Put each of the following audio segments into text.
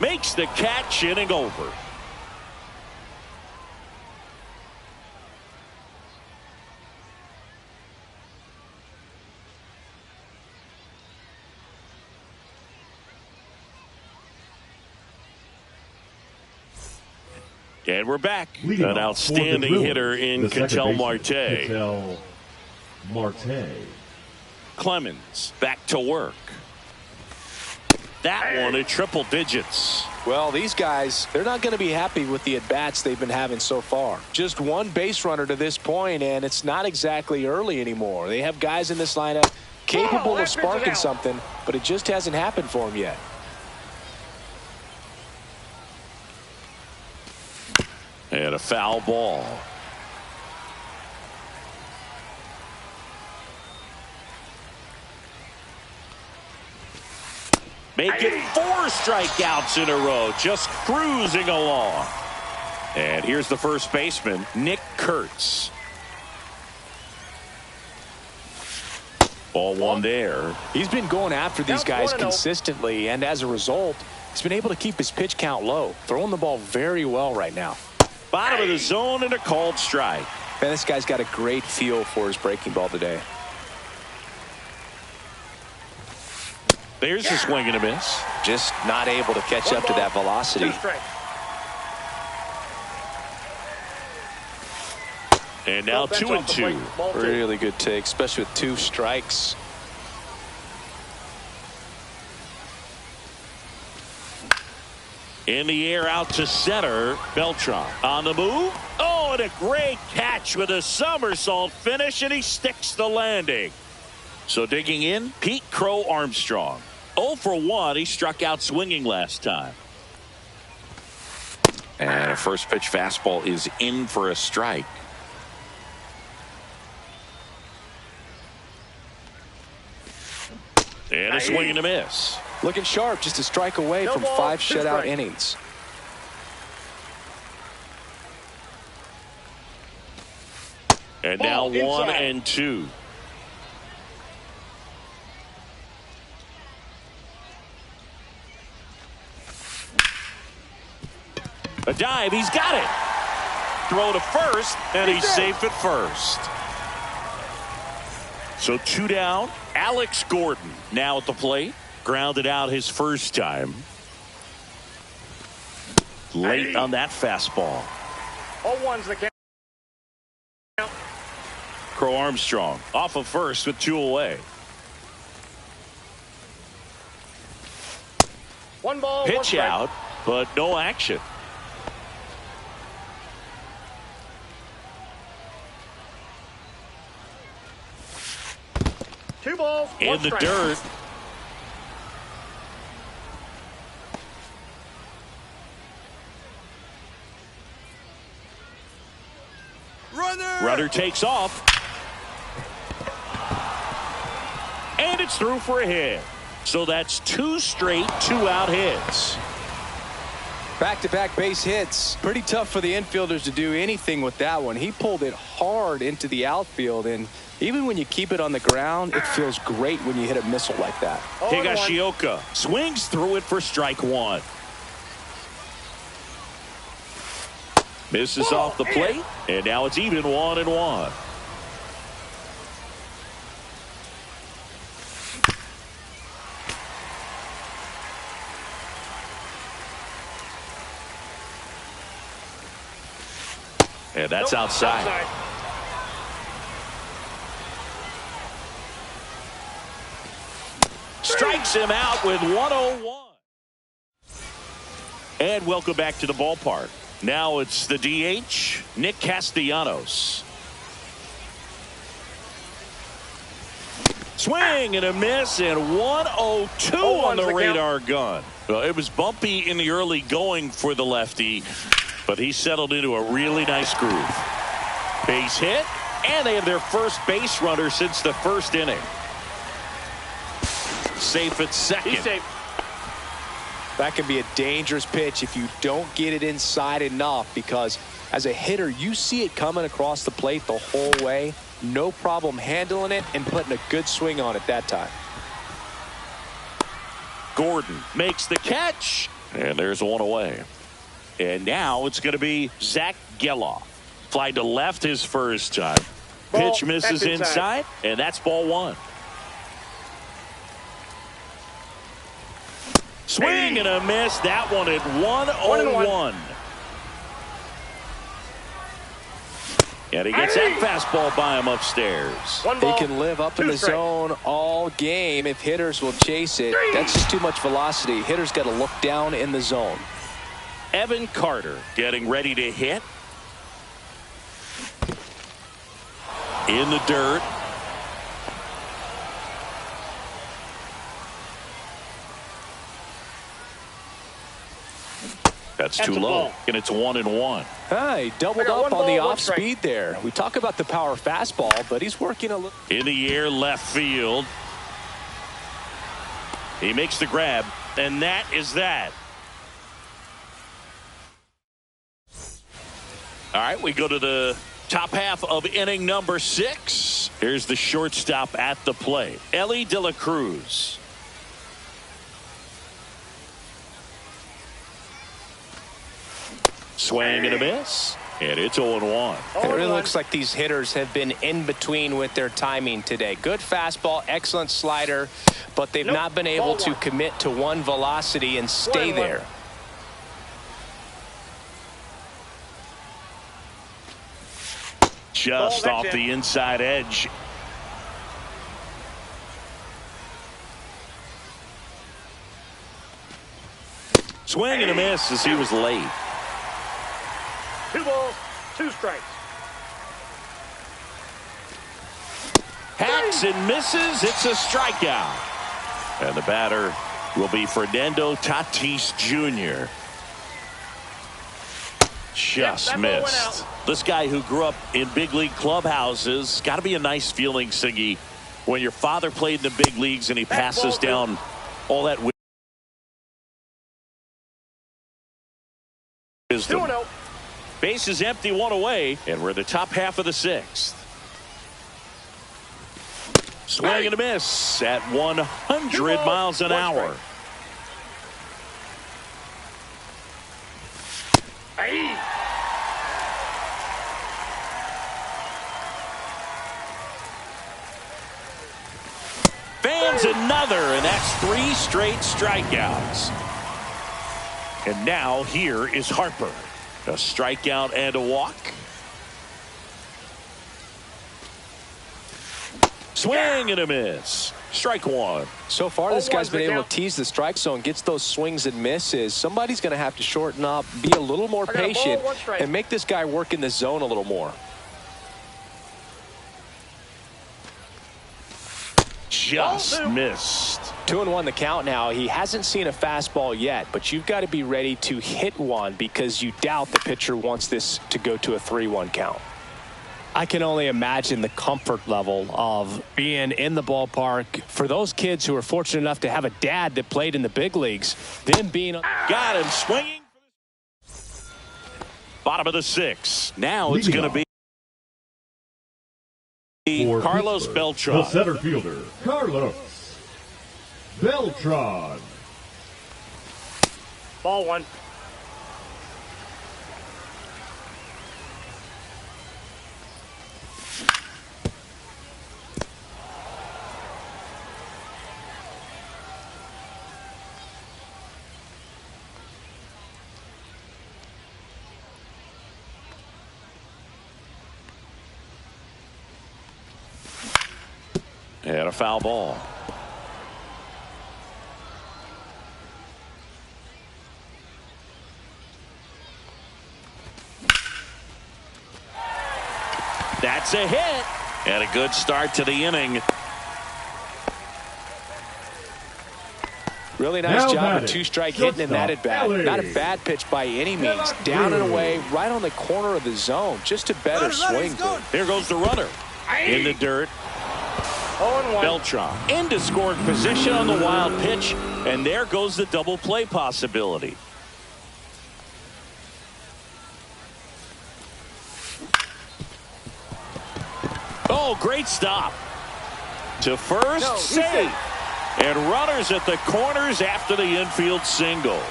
makes the catch, inning over. And we're back. An outstanding hitter in Ketel Marte. Clemens back to work. That one at triple digits. Well, these guys, they're not going to be happy with the at-bats they've been having so far. Just one base runner to this point, and it's not exactly early anymore. They have guys in this lineup capable of sparking something, but it just hasn't happened for them yet. And a foul ball. Make it 4 strikeouts in a row, just cruising along. And here's the first baseman, Nick Kurtz. Ball one there. He's been going after these guys consistently, and as a result, he's been able to keep his pitch count low, throwing the ball very well right now. Bottom of the zone and a called strike. Man, this guy's got a great feel for his breaking ball today. There's a swing and a miss. Just not able to catch up to that velocity. And now 2-2. Really good take, especially with 2 strikes. In the air out to center. Beltran on the move. Oh, and a great catch with a somersault finish, and he sticks the landing. So digging in, Pete Crow Armstrong. 0 for 1. He struck out swinging last time. And a first pitch fastball is in for a strike. And a swing and a miss. Looking sharp, just a strike away from 5 shutout innings. And now 1-2. A dive, he's got it. Throw to first, and he's safe at first. So 2 down. Alex Gordon now at the plate. Grounded out his first time. Late on that fastball. 0-1's the count. Crow Armstrong off of first with 2 away. 1 ball. Pitch out, but no action. Two balls. In the dirt. Runner takes off. And it's through for a hit. So that's 2 straight 2-out hits. Back-to-back base hits. Pretty tough for the infielders to do anything with that one. He pulled it hard into the outfield, and even when you keep it on the ground, it feels great when you hit a missile like that. Higashioka swings through it for strike 1. Misses off the plate, and now it's even 1-1. And that's outside. Strikes him out with 1-0-1. And welcome back to the ballpark. Now it's the DH, Nick Castellanos. Swing and a miss, and 1-0-2 on the radar gun. Well, it was bumpy in the early going for the lefty, but he settled into a really nice groove. Base hit, and they have their first base runner since the first inning. Safe at second. He's safe. That can be a dangerous pitch if you don't get it inside enough, because as a hitter, you see it coming across the plate the whole way. No problem handling it and putting a good swing on it that time. Gordon makes the catch, And there's one away. And now it's going to be Zach Geloff. Fly to left his first time. Pitch misses inside, and that's ball one. Swing and a miss. That one at 1-0-1. And he gets that fastball by him upstairs. They can live up in the zone all game if hitters will chase it. That's just too much velocity. Hitters got to look down in the zone. Evan Carter getting ready to hit. In the dirt. That's too low, and it's 1-1. He doubled up on the off speed there. We talk about the power fastball, but he's working a little. In the air, left field. He makes the grab, and that is that. All right, we go to the top half of inning number 6. Here's the shortstop at the plate, Ellie De La Cruz. Swing and a miss, and it's 0-1. It really looks like these hitters have been in between with their timing today. Good fastball, excellent slider, but they've not been able to commit to one velocity and stay there. Just off the inside edge. Swing and a miss as he was late. 2 balls, 2 strikes. Hacks and misses. It's a strikeout. And the batter will be Fernando Tatis Jr. Just missed. This guy who grew up in big league clubhouses, got to be a nice feeling, Siggy, when your father played in the big leagues and he passes down all that wisdom. 2-0. Base is empty, 1 away, and we're in the top half of the 6th. Swing and a miss at 100 miles an hour. Fans another, and that's 3 straight strikeouts. And now here is Harper. A strikeout and a walk. Swing and a miss. Strike 1. So far, this guy's been able to tease the strike zone, gets those swings and misses. Somebody's going to have to shorten up, be a little more patient, and make this guy work in the zone a little more. Just missed. 2-1 the count now. He hasn't seen a fastball yet, but you've got to be ready to hit one because you doubt the pitcher wants this to go to a 3-1 count. I can only imagine the comfort level of being in the ballpark for those kids who are fortunate enough to have a dad that played in the big leagues. Them being got him swinging. Bottom of the 6th. Now it's going to be Carlos Beltran. The center fielder, Carlos Beltran. Ball 1. And a foul ball. That's a hit. And a good start to the inning. Really nice job of 2-strike hitting in that at bat. Not a bad pitch by any means. Down and away, right on the corner of the zone. Just a better swing. Here goes the runner. In the dirt. 0-1. Beltran into scoring position on the wild pitch, and there goes the double play possibility. Oh, great stop. To first, safe. And runners at the corners after the infield single.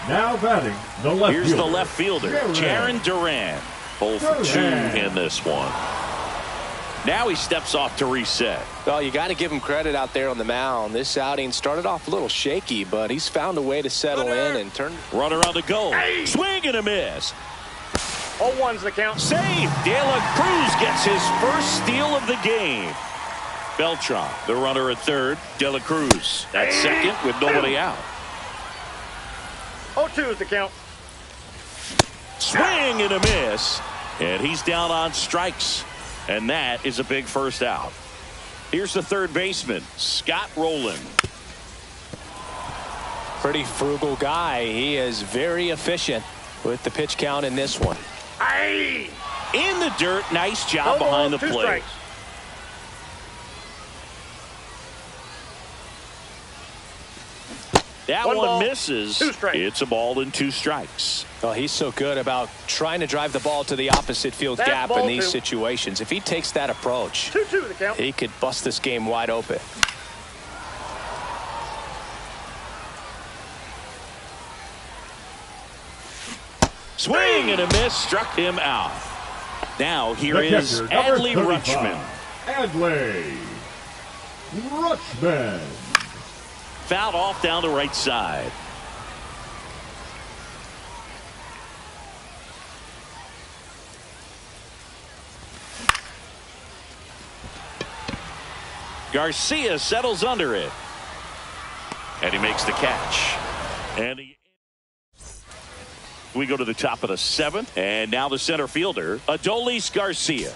Now batting the left Here's fielder. the left fielder, Jaron Duran. 0 for 2 in this one. Now he steps off to reset. Well, you got to give him credit out there on the mound. This outing started off a little shaky, but he's found a way to settle in and turn. Runner on the go. Swing and a miss. 0-1's the count. Save. De La Cruz gets his first steal of the game. Beltran, the runner at third. De La Cruz at second with nobody out. 0-2 is the count. Swing and a miss. And he's down on strikes. And that is a big first out. Here's the third baseman, Scott Rowland. Pretty frugal guy. He is very efficient with the pitch count in this one. In the dirt. Nice job behind the plate. Strikes. That One one ball, misses. 2 strikes. It's a ball and 2 strikes. Well, he's so good about trying to drive the ball to the opposite field That's gap in ball these 2. situations. If he takes that approach, 2-2 the count. he could bust this game wide open. Swing and a miss, struck him out. Now here The is catcher, number Adley 35, Rutschman. Adley Rutschman. Fouled off down the right side. Garcia settles under it. And he makes the catch. And we go to the top of the 7th. And now the center fielder, Adolis Garcia.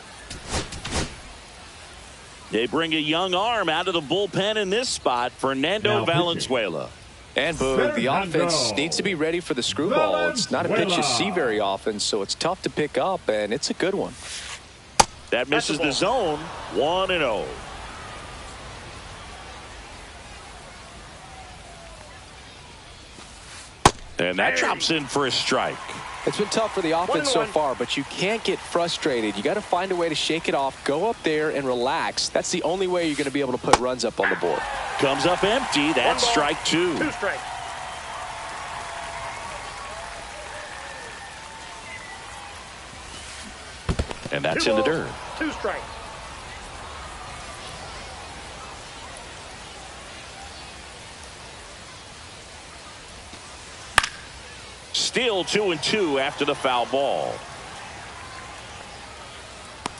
They bring a young arm out of the bullpen in this spot, Fernando Valenzuela. And boom, the offense needs to be ready for the screwball. It's not a pitch you see very often, so it's tough to pick up, and it's a good one. That misses the zone. 1-0. And that drops in for a strike. It's been tough for the offense so far, but you can't get frustrated. You got to find a way to shake it off, go up there and relax. That's the only way you're going to be able to put runs up on the board. Comes up empty. That's strike 2. 2 strikes. And that's in the dirt. 2 strikes. Still 2-2 after the foul ball.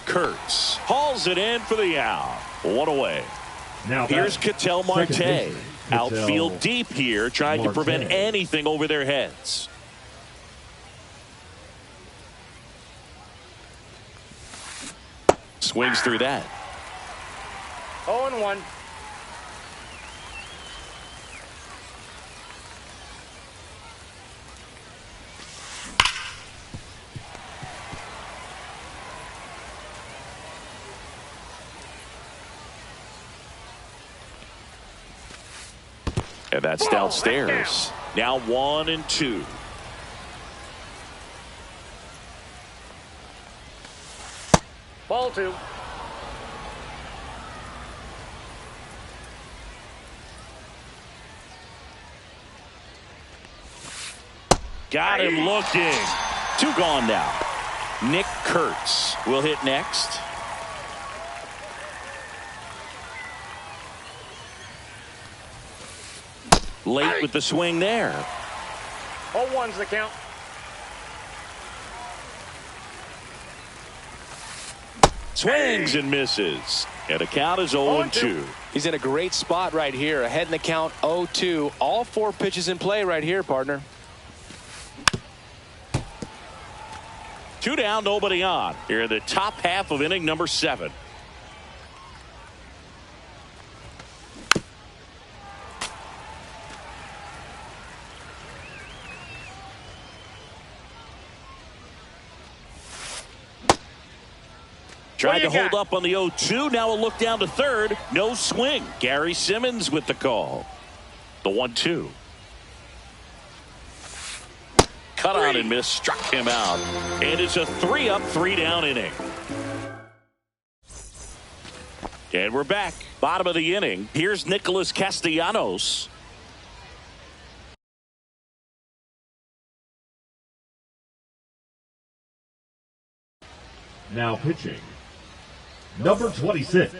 Kurtz hauls it in for the out. 1 away. Now here's Ketel Marte. Outfield Ketel deep here, trying to prevent anything over their heads. Swings through that. 0-1. And that's downstairs. Now 1-2. Ball 2. Got him looking. 2 gone now. Nick Kurtz will hit next. Late with the swing there. 0-1's the count. Swings and misses. And the count is 0-2. He's in a great spot right here. Ahead in the count 0-2. All 4 pitches in play right here, partner. 2 down, nobody on. Here in the top half of inning number 7. Tried to hold up on the 0-2. Now a look down to third. No swing. Gary Simmons with the call. The 1-2. Cut on and miss. Struck him out. And it's a 3-up, 3-down inning. And we're back. Bottom of the inning. Here's Nicholas Castellanos. Now pitching, number 26.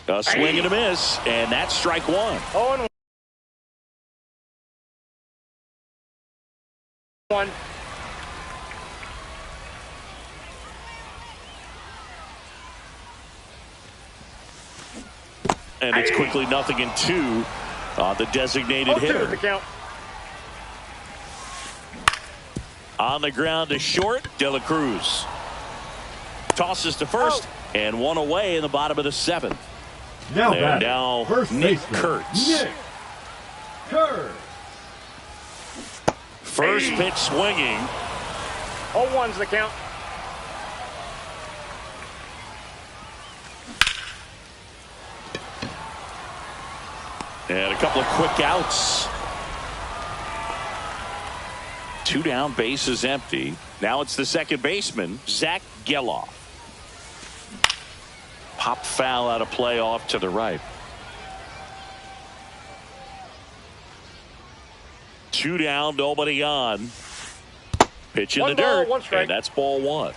A swing and a miss, and that's strike one. 0-1. And it's quickly 0-2 on the designated hitter. The count. On the ground to short, De La Cruz tosses to first, and one away in the bottom of the seventh. Now And batting, now first Nick baseman, Kurtz. Nick Kurtz. First pitch swinging. 0-1's the count. And a couple of quick outs. 2 down, bases empty. Now it's the second baseman, Zach Geloff. Pop foul out of play off to the right. 2 down, nobody on. Pitch in the dirt, and that's ball 1.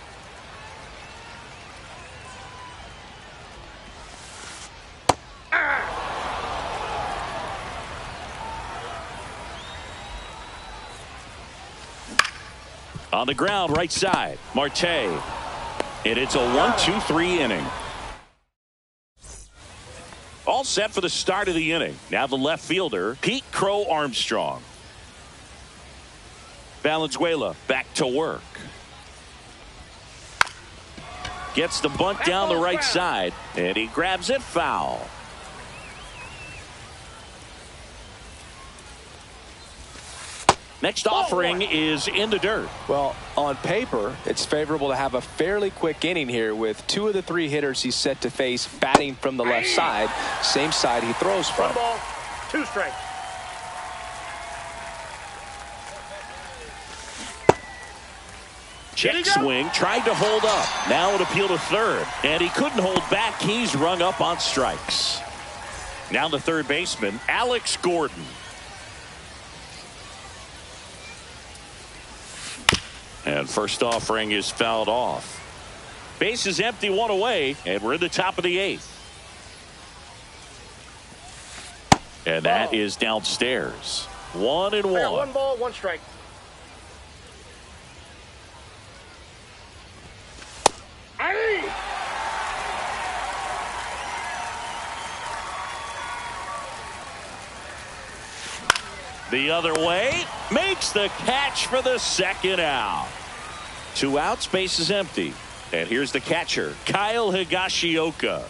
On the ground, right side, Marte. And it's a 1-2-3 inning. All set for the start of the inning. Now the left fielder, Pete Crow Armstrong. Valenzuela back to work. Gets the bunt down the right side, and he grabs it foul. Next offering is in the dirt. Well, on paper, it's favorable to have a fairly quick inning here with 2 of the 3 hitters he's set to face batting from the left side, same side he throws from. 1 ball, 2 strikes. Check swing, tried to hold up. Now it appeal to third, and he couldn't hold back. He's rung up on strikes. Now the third baseman, Alex Gordon. And first offering is fouled off. Base is empty, 1 away, and we're in the top of the 8th. And that is downstairs. 1-1. 1 ball, 1 strike. The other way, makes the catch for the second out. 2 outs, base is empty. And here's the catcher, Kyle Higashioka.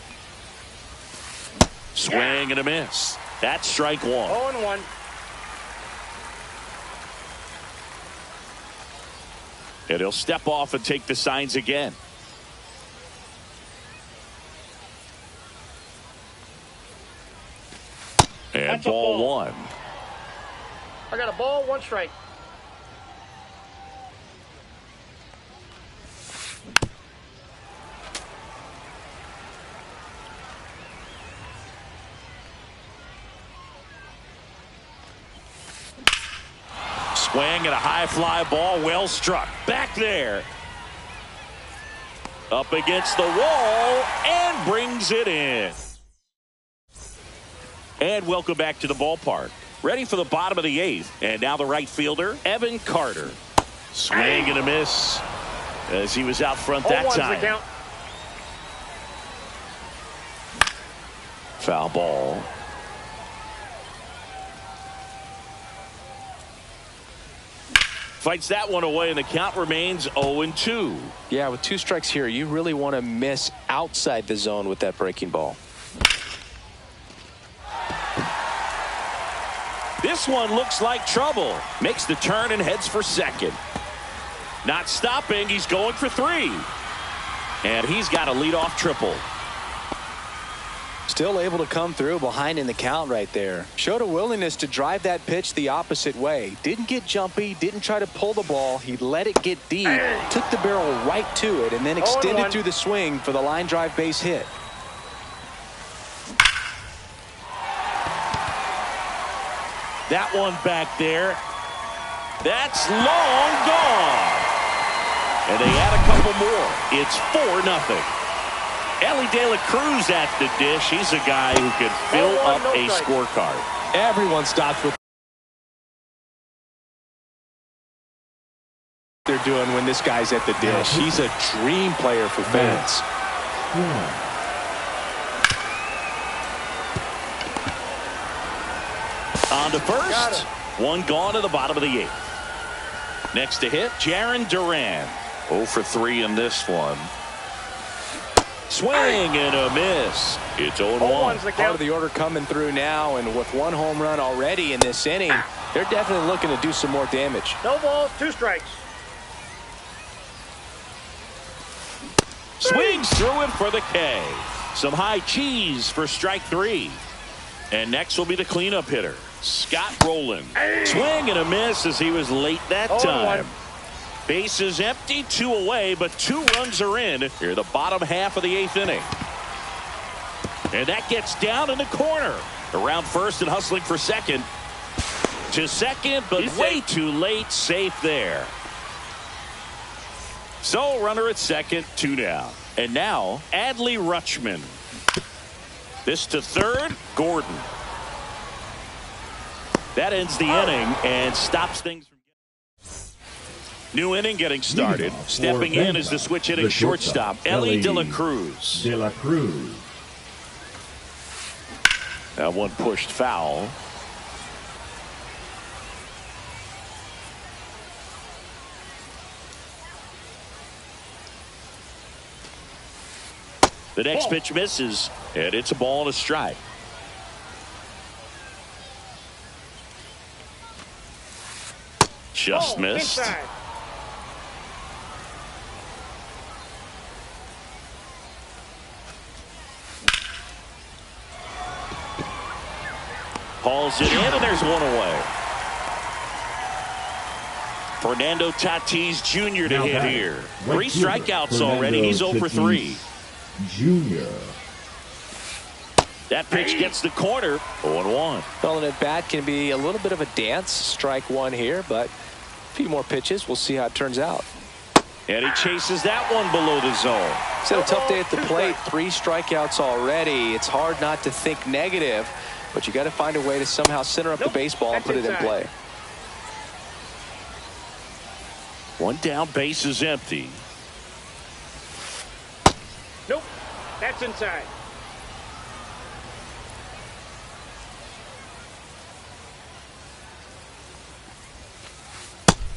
Swing and a miss. That's strike 1. 0-1. And he'll step off and take the signs again. And That's a ball ball. 1. I got a ball, 1 strike. Swing and a high fly ball, well struck. Back there. Up against the wall and brings it in. And welcome back to the ballpark. Ready for the bottom of the 8th. And now the right fielder, Evan Carter. Swing and a miss as he was out front that 0-1's the time. count. Foul ball. Fights that one away, and the count remains 0-2. Yeah, with 2 strikes here, you really want to miss outside the zone with that breaking ball. This one looks like trouble. Makes the turn and heads for second. Not stopping. He's going for 3. And he's got a leadoff triple. Still able to come through behind in the count right there. Showed a willingness to drive that pitch the opposite way. Didn't get jumpy, didn't try to pull the ball. He let it get deep, took the barrel right to it, and then extended through the swing for the line drive base hit. That one back there. That's long gone. And they add a couple more. It's 4-0. Ellie De La Cruz at the dish. He's a guy who can fill up a scorecard. Everyone stops what they're doing when this guy's at the dish. He's a dream player for fans. On to first. One gone to the bottom of the 8th. Next to hit, Jarren Duran. 0 for 3 in this one. Swing and a miss. It's 0-1. Part of the order coming through now, and with 1 home run already in this inning, they're definitely looking to do some more damage. No balls, 2 strikes. Swings through it for the K. Some high cheese for strike 3. And next will be the cleanup hitter, Scott Rowland. Swing and a miss as he was late that time. Bases empty, 2 away, but 2 runs are in here the bottom half of the 8th inning. And that gets down in the corner. Around first and hustling for second. To second, but way too late. Safe there. So runner at second, 2 down. And now Adley Rutschman. This to third, Gordon. That ends the inning and stops things from new inning getting started. Stepping in is the switch hitting shortstop, Ellie De La Cruz. That one pushed foul. The next pitch misses, and it's a ball and a strike. Just missed. Hauls it in, and there's 1 away. Fernando Tatis Jr. to hit here. 3 strikeouts already. He's 0 for 3. Junior. That pitch gets the corner. 0-1. Well, an at bat can be a little bit of a dance. Strike 1 here, but a few more pitches. We'll see how it turns out. And he chases that one below the zone. He's had a tough day at the plate. 3 strikeouts already. It's hard not to think negative, but you got to find a way to somehow center up the baseball and put it in play. 1 down, base is empty. Nope, that's inside.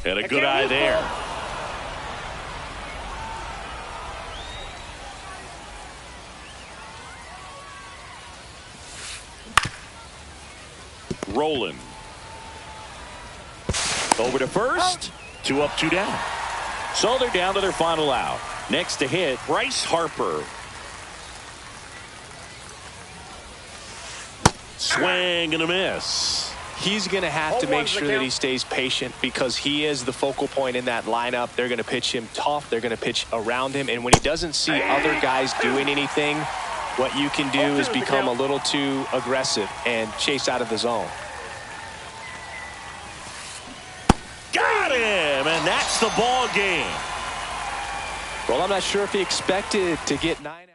And a good eye there. Rolling. Over to first. 2 up, 2 down. So they're down to their final out. Next to hit, Bryce Harper. Swing and a miss. He's going to have to make sure that he stays patient because he is the focal point in that lineup. They're going to pitch him tough. They're going to pitch around him. And when he doesn't see other guys doing anything, what you can do is become a little too aggressive and chase out of the zone. Got him, and that's the ball game. Well, I'm not sure if he expected to get 9 outs.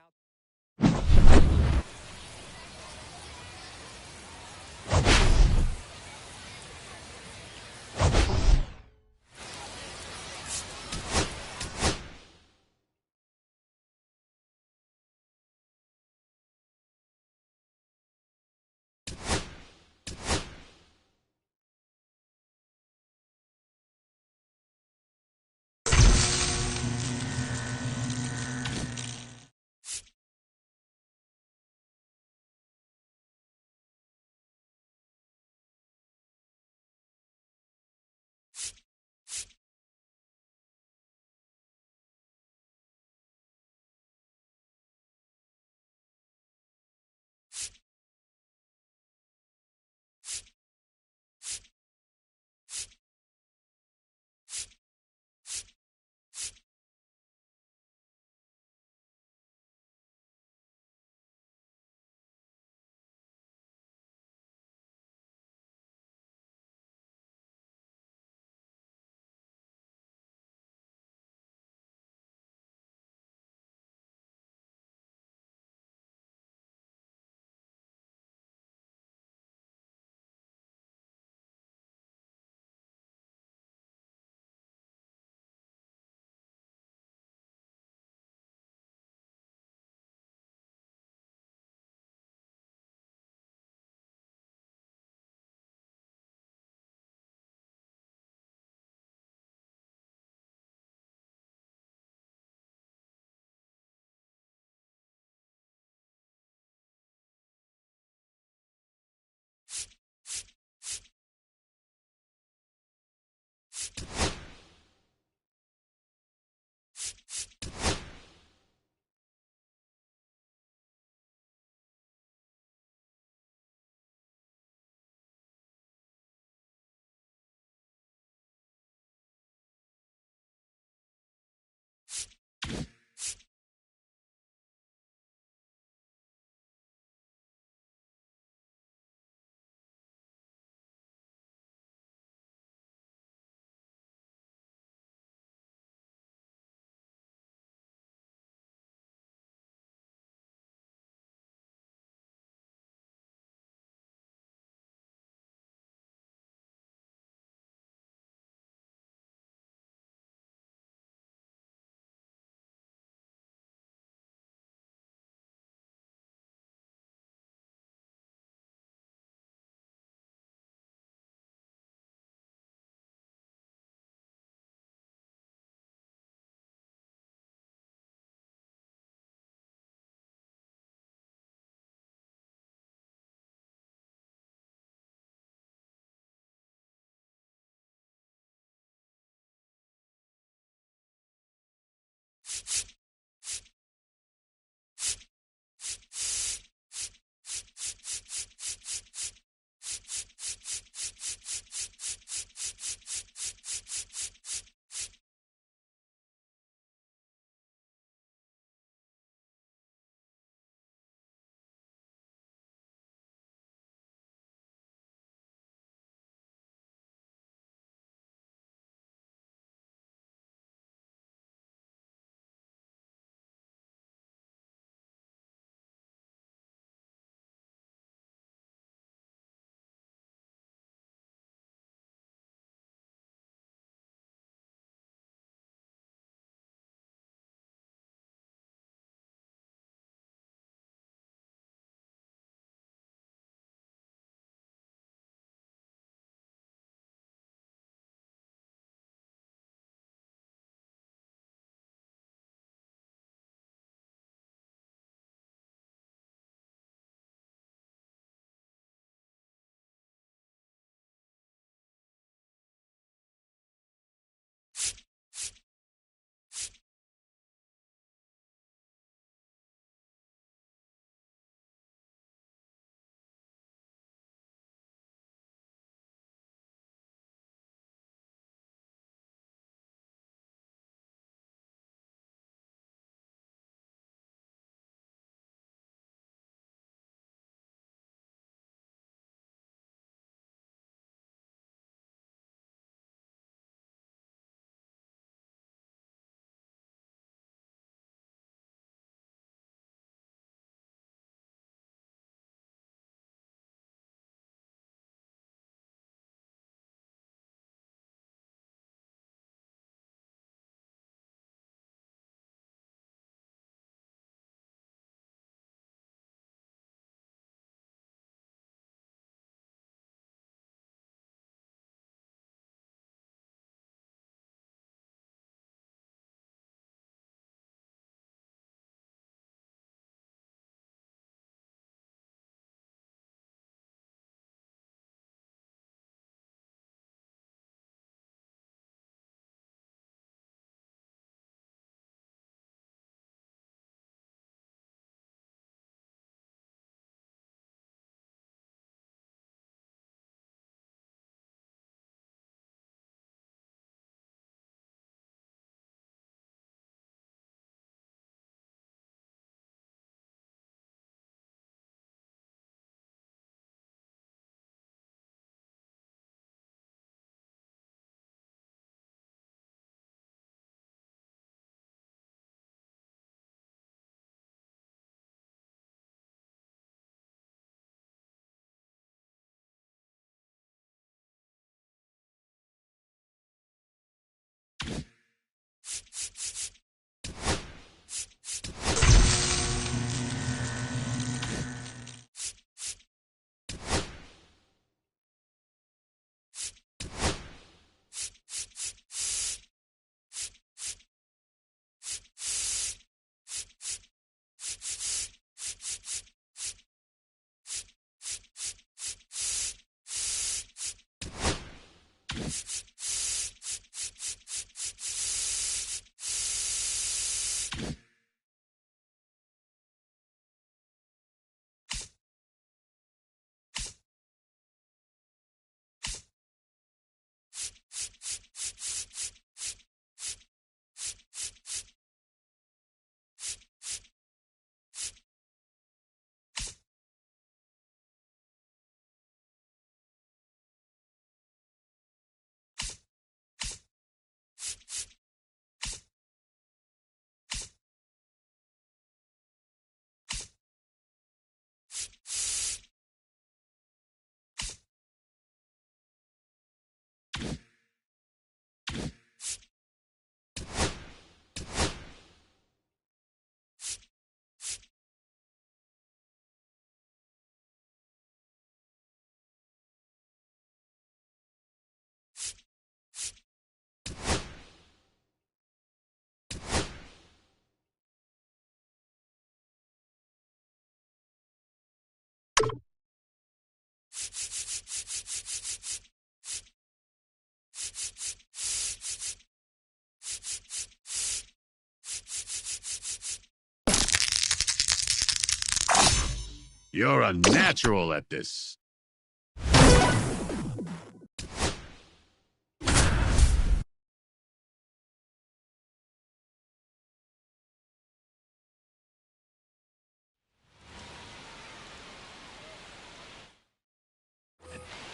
You're a natural at this.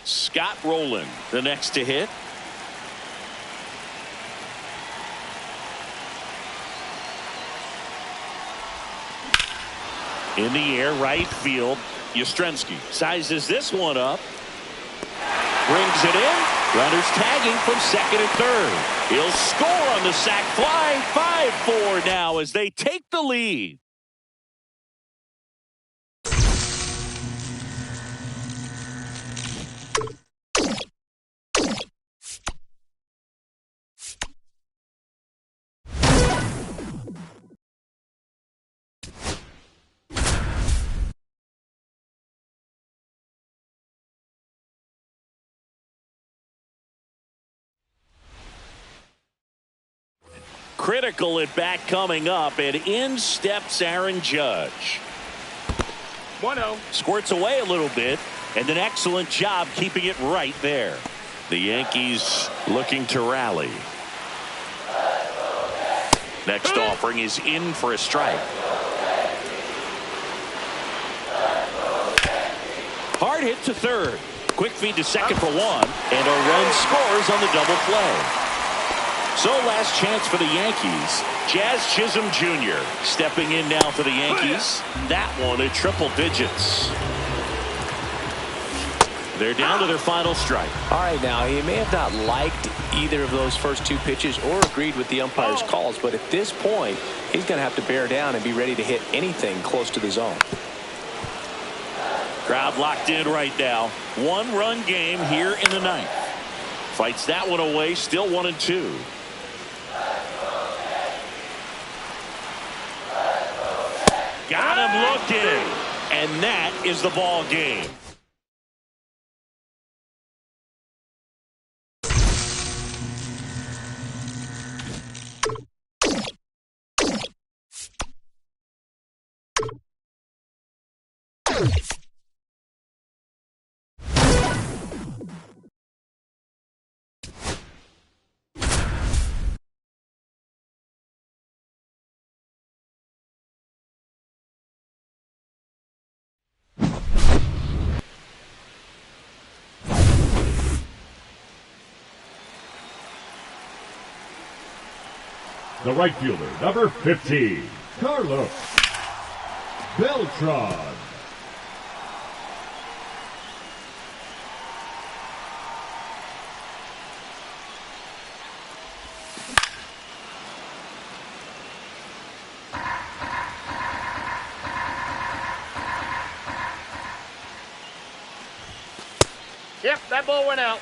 Scott Rowland, the next to hit. In the air, right field. Yastrzemski sizes this one up. Brings it in. Runners tagging from second and third. He'll score on the sac fly. 5-4 now as they take the lead. Critical at bat coming up, and in steps Aaron Judge. 1-0. Squirts away a little bit, and an excellent job keeping it right there. The Yankees looking to rally. Next offering is in for a strike. Hard hit to third. Quick feed to second for one, and a run scores on the double play. So last chance for the Yankees. Jazz Chisholm Jr. stepping in now for the Yankees. That one at triple digits. They're down to their final strike. All right, now he may have not liked either of those first two pitches or agreed with the umpire's calls, but at this point he's going to have to bear down and be ready to hit anything close to the zone. Crowd locked in right now. 1-run game here in the ninth. Fights that one away, still 1-2. Got him looking, and that is the ball game. The right fielder, number 15, Carlos Beltran. Yep, that ball went out.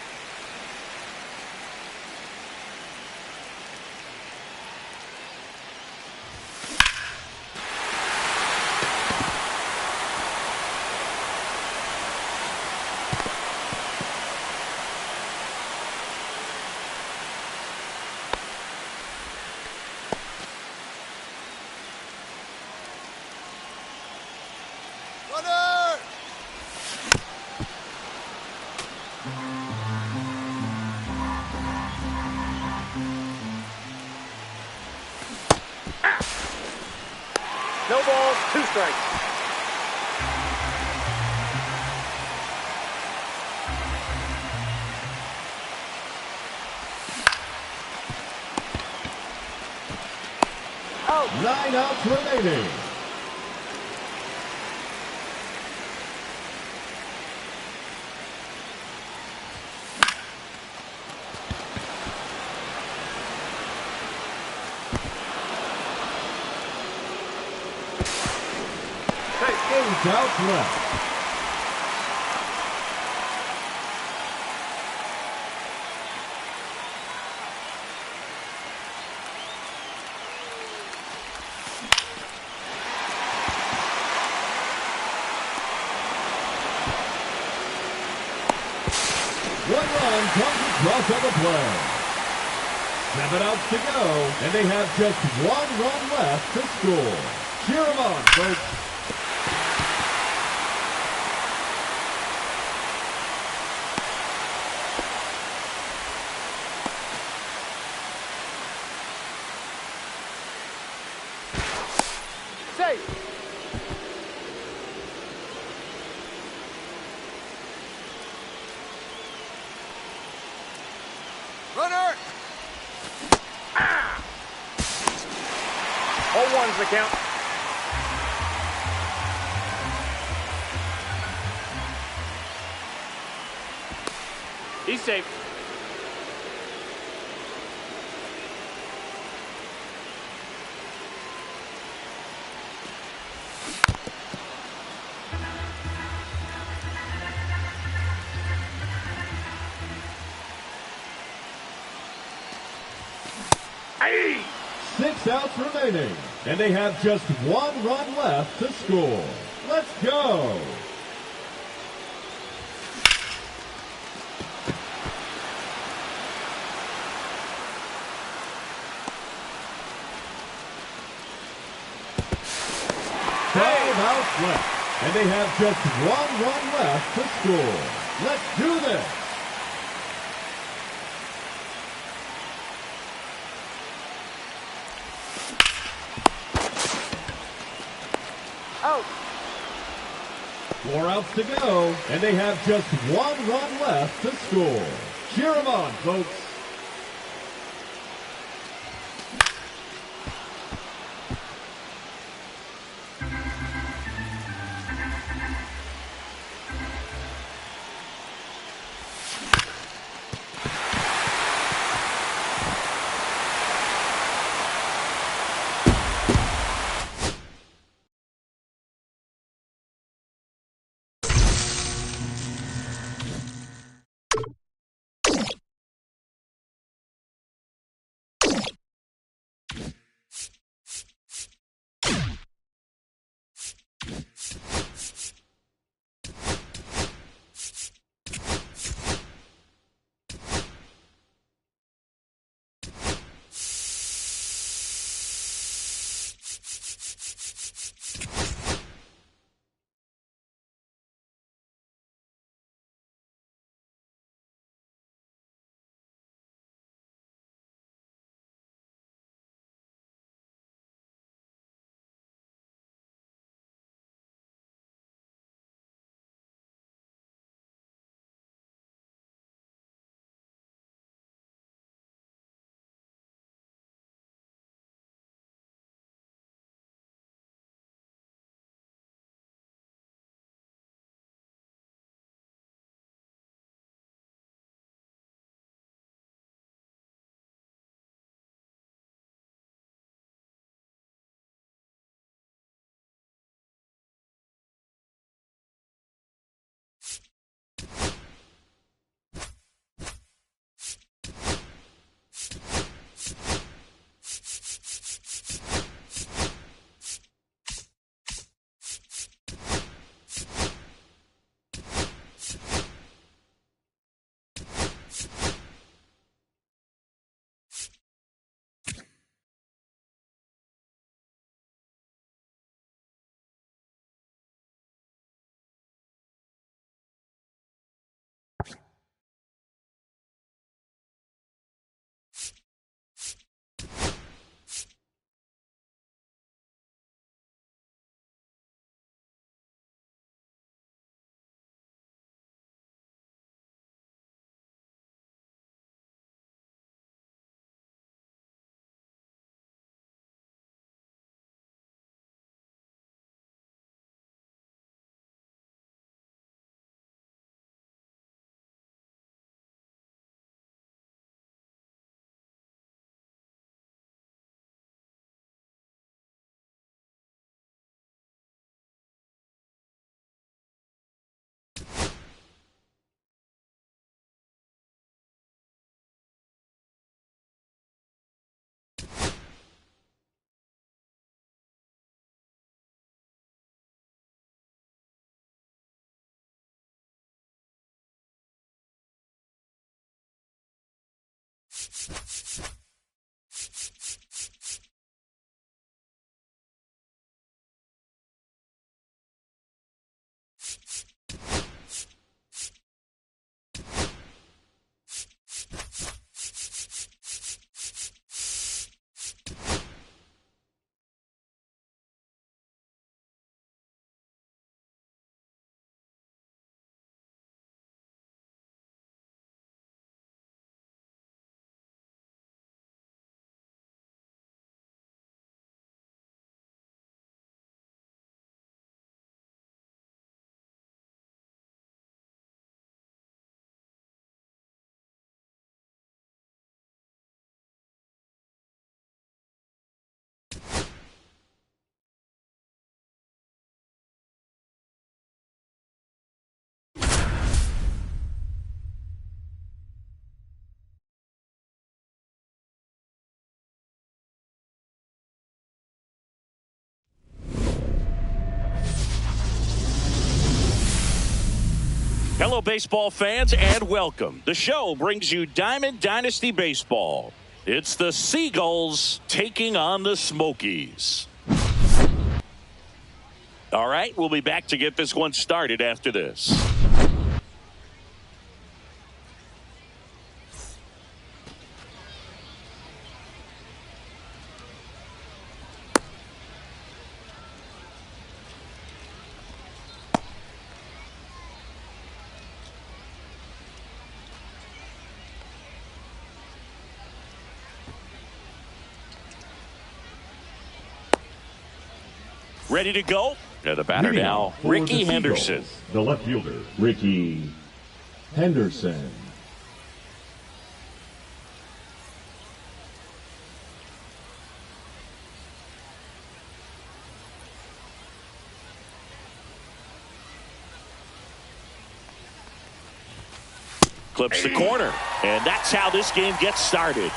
Out. 9 outs remaining. Hey. 8 outs left. One run comes across on the play. 7 outs to go, and they have just 1 run left to score. Cheer them on, folks. Safe. Runner. Ah. 0-1's the count. He's safe. Hey. 6 outs remaining, and they have just 1 run left to score. Let's go. Five outs left, and they have just 1 run left to score. Let's do this. Out. 4 outs to go, and they have just 1 run left to score. Cheer them on, folks. Hello, baseball fans, and welcome. The show brings you Diamond Dynasty Baseball. It's the Seagulls taking on the Smokies. All right, we'll be back to get this one started after this. Ready to go? And the batter now, Ricky Henderson. The left fielder, Ricky Henderson. Clips the corner, and that's how this game gets started.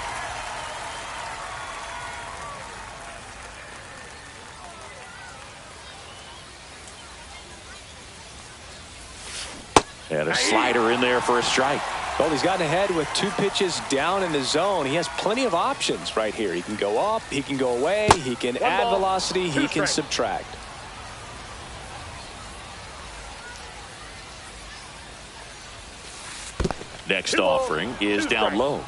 And a slider in there for a strike. Well, he's gotten ahead with 2 pitches down in the zone. He has plenty of options right here. He can go up, he can go away, he can add velocity, he can subtract. Next offering is down low.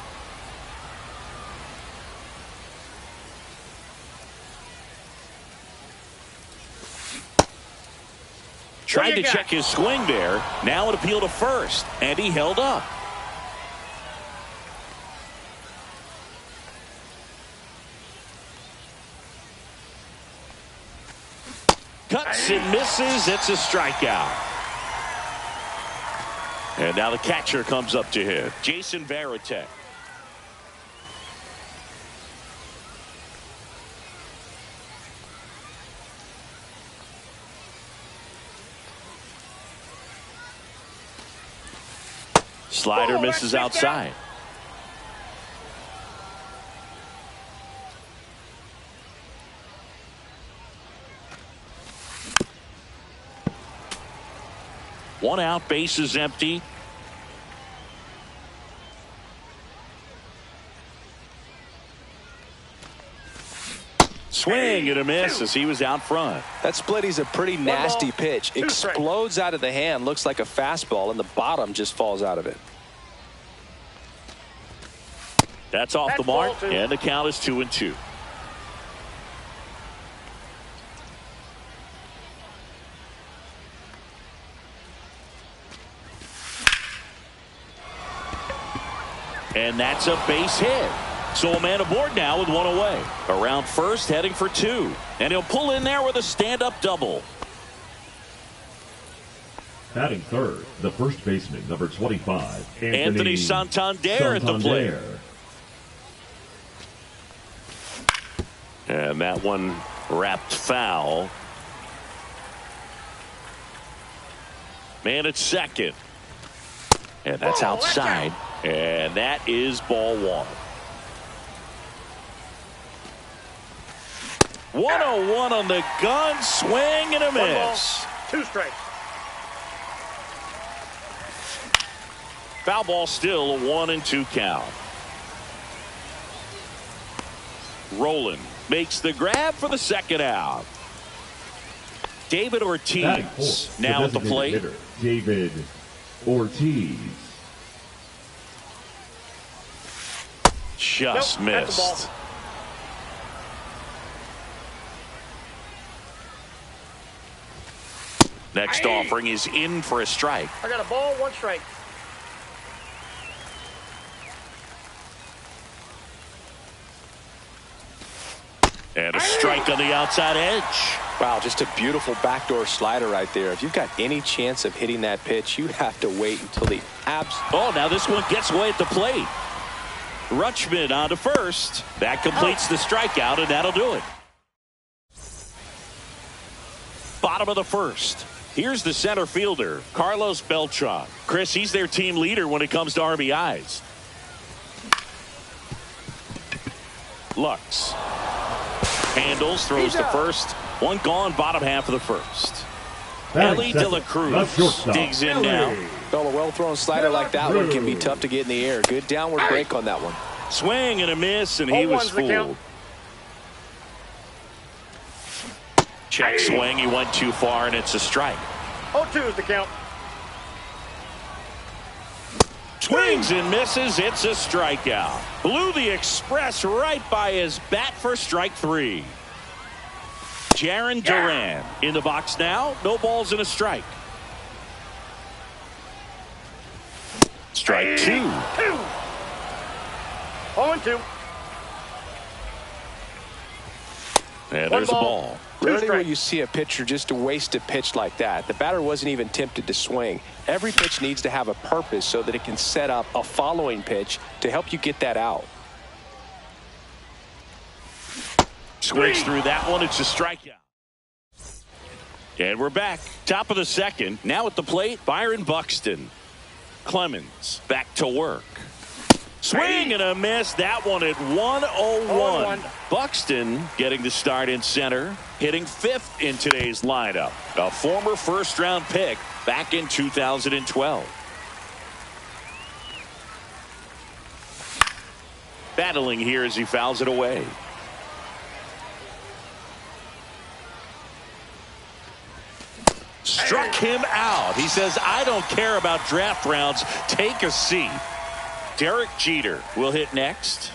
Tried to check his swing there. Now an appeal to first, and he held up. Cuts and misses. It's a strikeout. And now the catcher comes up to hit. Jason Varitek. Slider misses outside. One out, base is empty. Swing and a miss as he was out front. That splitty's a pretty nasty pitch. Explodes out of the hand, looks like a fastball, and the bottom just falls out of it. That's off the mark, and the count is 2-2. And that's a base hit. So a man aboard now with 1 away. Around first, heading for 2. And he'll pull in there with a stand-up double. Batting third, the first baseman, number 25, Anthony Santander at the plate. And that one wrapped foul. Man at second. And that's outside. And that is ball 1. 101 on the gun, swing and a miss. 2 strikes. Foul ball, still a 1-2 count. Roland makes the grab for the second out. David Ortiz now at the plate. David Ortiz. Just missed. Next offering is in for a strike. I got a ball, 1 strike. And a strike on the outside edge. Wow, just a beautiful backdoor slider right there. If you've got any chance of hitting that pitch, you have to wait until the Oh, now this one gets away at the plate. Rutschman on to first. That completes the strikeout, and that'll do it. Bottom of the first. Here's the center fielder, Carlos Beltran. Chris, he's their team leader when it comes to RBIs. Lux handles, throws to first. 1 gone, bottom half of the first. Ellie De La Cruz digs in now. Well, a well-thrown slider like that one can be tough to get in the air. Good downward break on that one. Swing and a miss, and he was fooled. Check swing. He went too far, and it's a strike. 0-2 is the count. Swings and misses. It's a strikeout. Blew the express right by his bat for strike 3. Jaron Duran in the box now. No balls and a strike. Strike 2. 0-2. And there's a ball. Rarely will you see a pitcher just to waste a pitch like that. The batter wasn't even tempted to swing. Every pitch needs to have a purpose so that it can set up a following pitch to help you get that out. Swings through that one. It's a strikeout. And we're back. Top of the second. Now at the plate, Byron Buxton. Clemens back to work. Swing and a miss. That one at 101. Buxton getting the start in center. Hitting 5th in today's lineup. A former first-round pick back in 2012. Battling here as he fouls it away. Struck him out. He says, I don't care about draft rounds. Take a seat. Derek Jeter will hit next.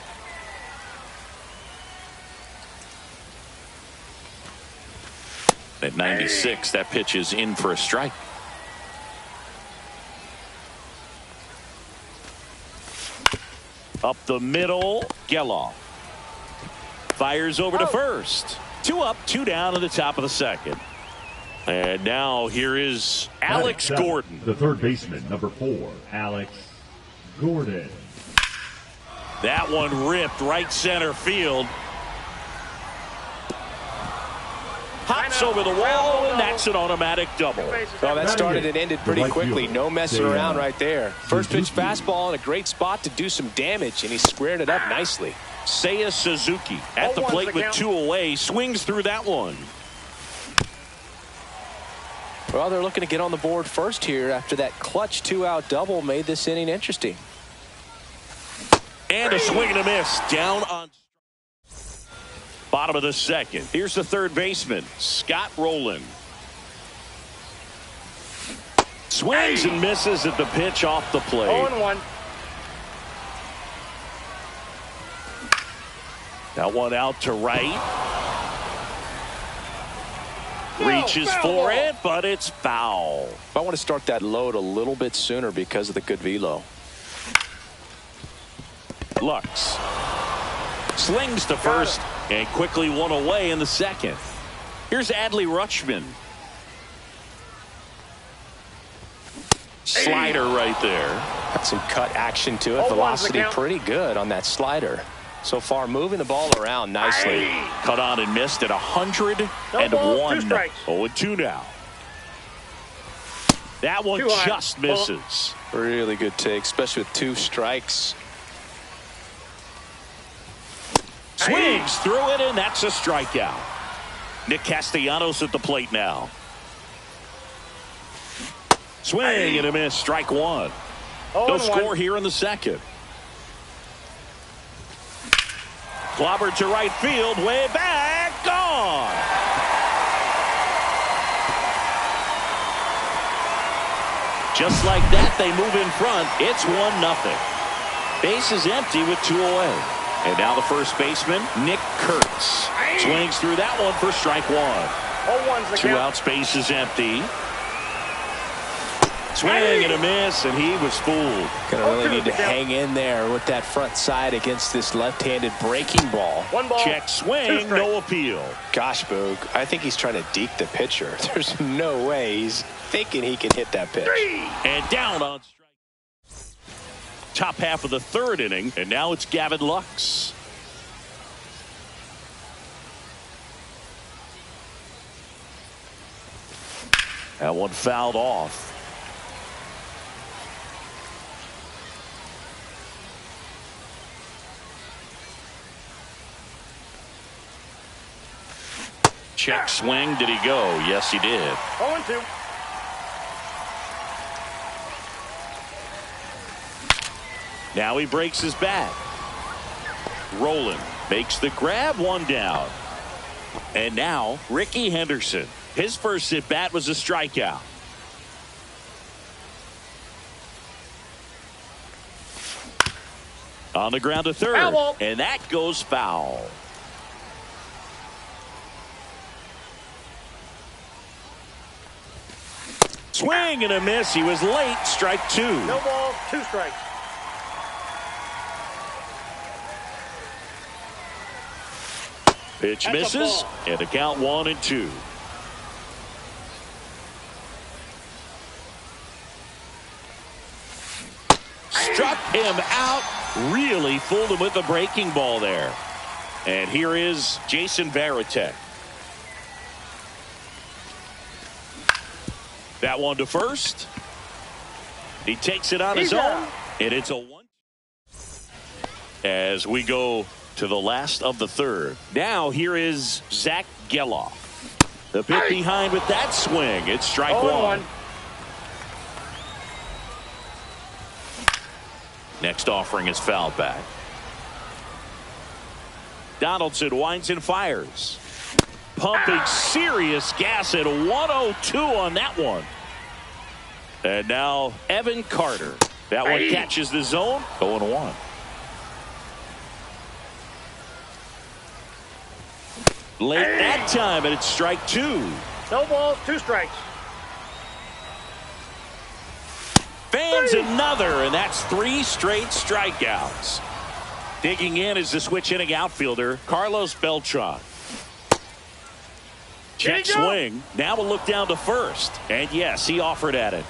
At 96, that pitch is in for a strike. Up the middle, Geloff. Fires over to first. 2 up, 2 down at the top of the second. And now here is Alex Gordon. The third baseman, number 4, Alex Gordon. That one ripped right center field. Hops over the wall, and that's an automatic double. Well, that started and ended pretty quickly. No messing around right there. First pitch fastball in a great spot to do some damage, and he squared it up nicely. Seiya Suzuki at the plate with 2 away. Swings through that one. Well, they're looking to get on the board first here after that clutch 2-out double made this inning interesting. And a swing and a miss down on bottom of the second. Here's the third baseman, Scott Rowland. Swings and misses at the pitch off the plate. 0-1. That one out to right. Reaches for it, but it's foul. I want to start that load a little bit sooner because of the good velo. Lux slings to first and quickly 1 away in the second. Here's Adley Rutschman. Slider right there. Got some cut action to it. Velocity pretty good on that slider. So far moving the ball around nicely. Cut on and missed at 101. 0-2 now. That one just misses. Really good take, especially with 2 strikes. Swings through it, and that's a strikeout. Nick Castellanos at the plate now. Swing and a miss, strike 1. No score here in the second. Clobbered to right field, way back, gone. Just like that, they move in front. It's 1-0. Base is empty with 2 away. And now the first baseman, Nick Kurtz. Swings through that one for strike 1. 2 outs, base is empty. Swing and a miss, and he was fooled. Gonna really need to hang in there with that front side against this left-handed breaking ball. Check swing, no appeal. Gosh, Boog, I think he's trying to deke the pitcher. There's no way he's thinking he can hit that pitch. And down on strike. Top half of the third inning, and now it's Gavin Lux. That one fouled off. Check swing. Did he go? Yes, he did. 0-2. Now he breaks his bat. Rowland makes the grab, one down. And now Ricky Henderson. His first at bat was a strikeout. On the ground to third. Foul. And that goes foul. Swing and a miss. He was late. Strike two. No ball, 2 strikes. Pitch That's a misses. ball. And the count 1-2. Struck him out. Really fooled him with the breaking ball there. And here is Jason Varitek. That one to first. He takes it on his own. And it's a 1. As we go to the last of the third. Now here is Zach Geloff. The pitch behind with that swing. It's strike 1. Next offering is fouled back. Donaldson winds and fires. Pumping serious gas at 102 on that one. And now Evan Carter. That one catches the zone. 0-1. Late that time, and it's strike 2. No balls, 2 strikes. Fans another, and that's 3 straight strikeouts. Digging in is the switch hitting outfielder, Carlos Beltran. Check swing. Now we'll look down to first. And yes, he offered at it.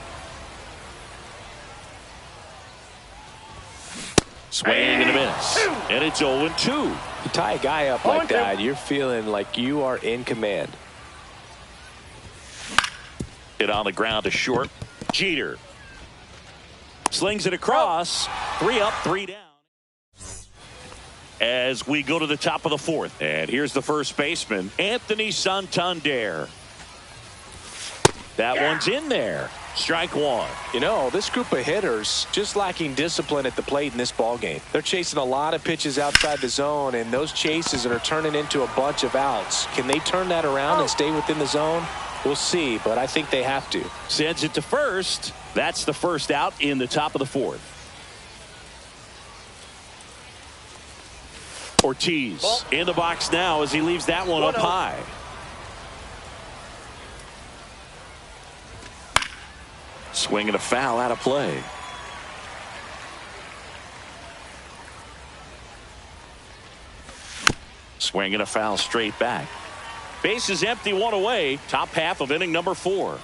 Swing and a miss. And it's 0-2. You tie a guy up like that, you're feeling like you are in command. Hit on the ground to short. Jeter. Slings it across. 3 up, 3 down. As we go to the top of the 4th. And here's the first baseman, Anthony Santander. That one's in there. Strike 1. You know, this group of hitters just lacking discipline at the plate in this ball game. They're chasing a lot of pitches outside the zone, and those chases are turning into a bunch of outs. Can they turn that around and stay within the zone? We'll see, but I think they have to. Sends it to first. That's the first out in the top of the 4th. Ortiz in the box now as he leaves that one up high. Swing and a foul out of play. Swing and a foul straight back. Base is empty, 1 away. Top half of inning number 4.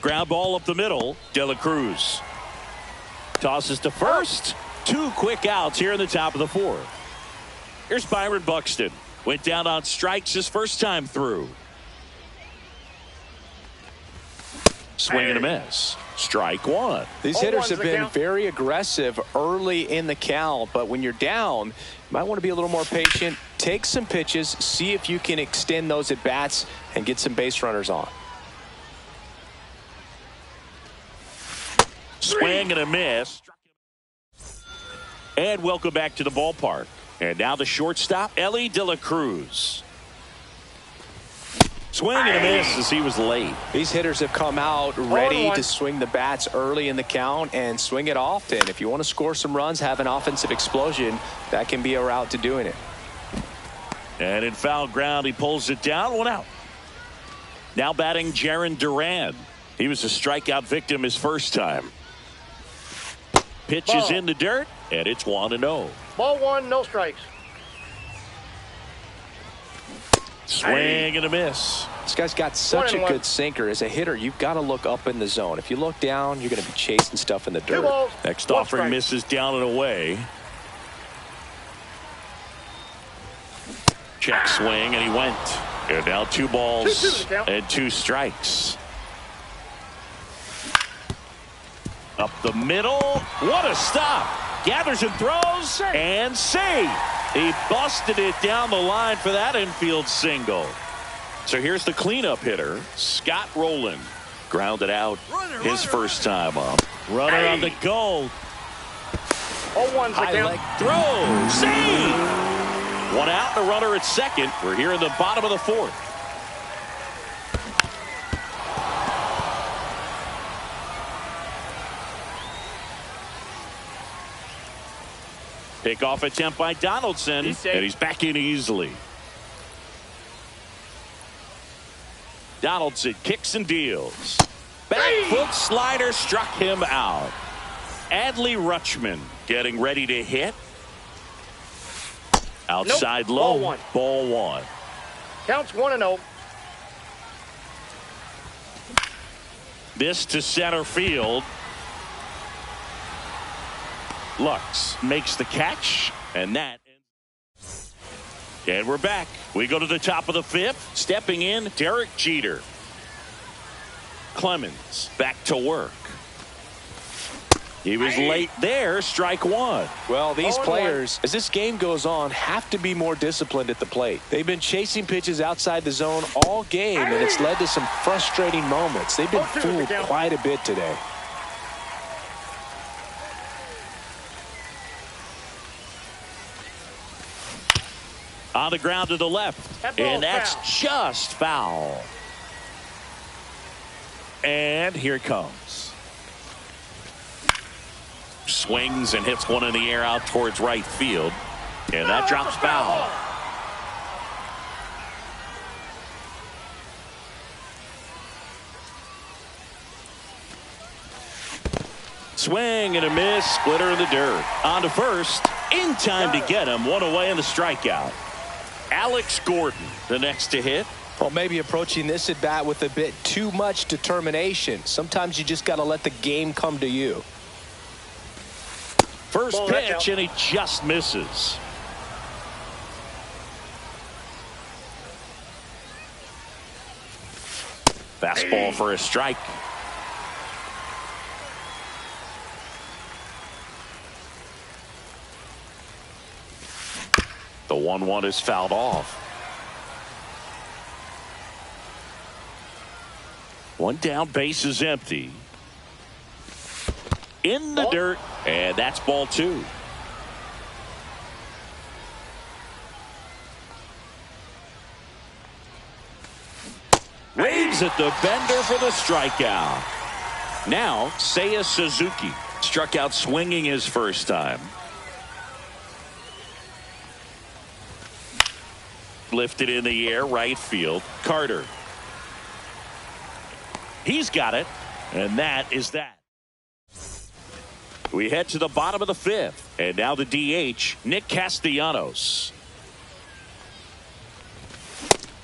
Ground ball up the middle. De La Cruz tosses to first. 2 quick outs here in the top of the 4th. Here's Byron Buxton. Went down on strikes his first time through. Swing and a miss. Strike 1. These hitters have been very aggressive early in the count, but when you're down, you might want to be a little more patient. Take some pitches, see if you can extend those at bats and get some base runners on. Swing and a miss. And welcome back to the ballpark. And now the shortstop, Ellie De La Cruz. Swing and a miss as he was late. These hitters have come out ready to swing the bats early in the count and swing it often. If you want to score some runs, have an offensive explosion, that can be a route to doing it. And in foul ground, he pulls it down. 1 out. Now batting Jarren Duran. He was a strikeout victim his first time. Pitch is in the dirt, and it's 1-0. Ball 1, no strikes. Swing and a miss. This guy's got such a good sinker. As a hitter, you've got to look up in the zone. If you look down, you're going to be chasing stuff in the dirt. 2 balls, Next 1 offering strike. misses down and away. Check swing, and he went. And now 2 balls 2-2 to count. and 2 strikes. Up the middle. What a stop. Gathers and throws and safe. He busted it down the line for that infield single. So here's the cleanup hitter, Scott Rowland. Grounded out his first time up. Runner on the goal. 0-1's the High count. leg throw. Save! One out and a runner at second. We're here in the bottom of the fourth. Pickoff attempt by Donaldson, and he's back in easily. Donaldson kicks and deals. Back foot slider struck him out. Adley Rutschman getting ready to hit. Outside low. Ball one. Counts 1-0. This to center field. Lux makes the catch, and that. And we're back. We go to the top of the fifth. Stepping in, Derek Jeter. Clemens back to work. He was late there. Strike one. Well, these players, as this game goes on, have to be more disciplined at the plate. They've been chasing pitches outside the zone all game, and it's led to some frustrating moments. They've been fooled quite a bit today. On the ground to the left, and that's just foul. And here it comes. Swings and hits one in the air out towards right field, and that drops foul. Swing and a miss, splitter in the dirt. On to first, in time to get him, one away in the strikeout. Alex Gordon, the next to hit. Well, maybe approaching this at bat with a bit too much determination. Sometimes you just got to let the game come to you. First pitch, and he just misses. Fastball for a strike. The 1-1 is fouled off. One down, base is empty. In the dirt, and that's ball two. Waves at the bender for the strikeout. Now, Seiya Suzuki struck out swinging his first time. Lifted in the air, right field. Carter. He's got it, and that is that. We head to the bottom of the fifth, and now the DH, Nick Castellanos.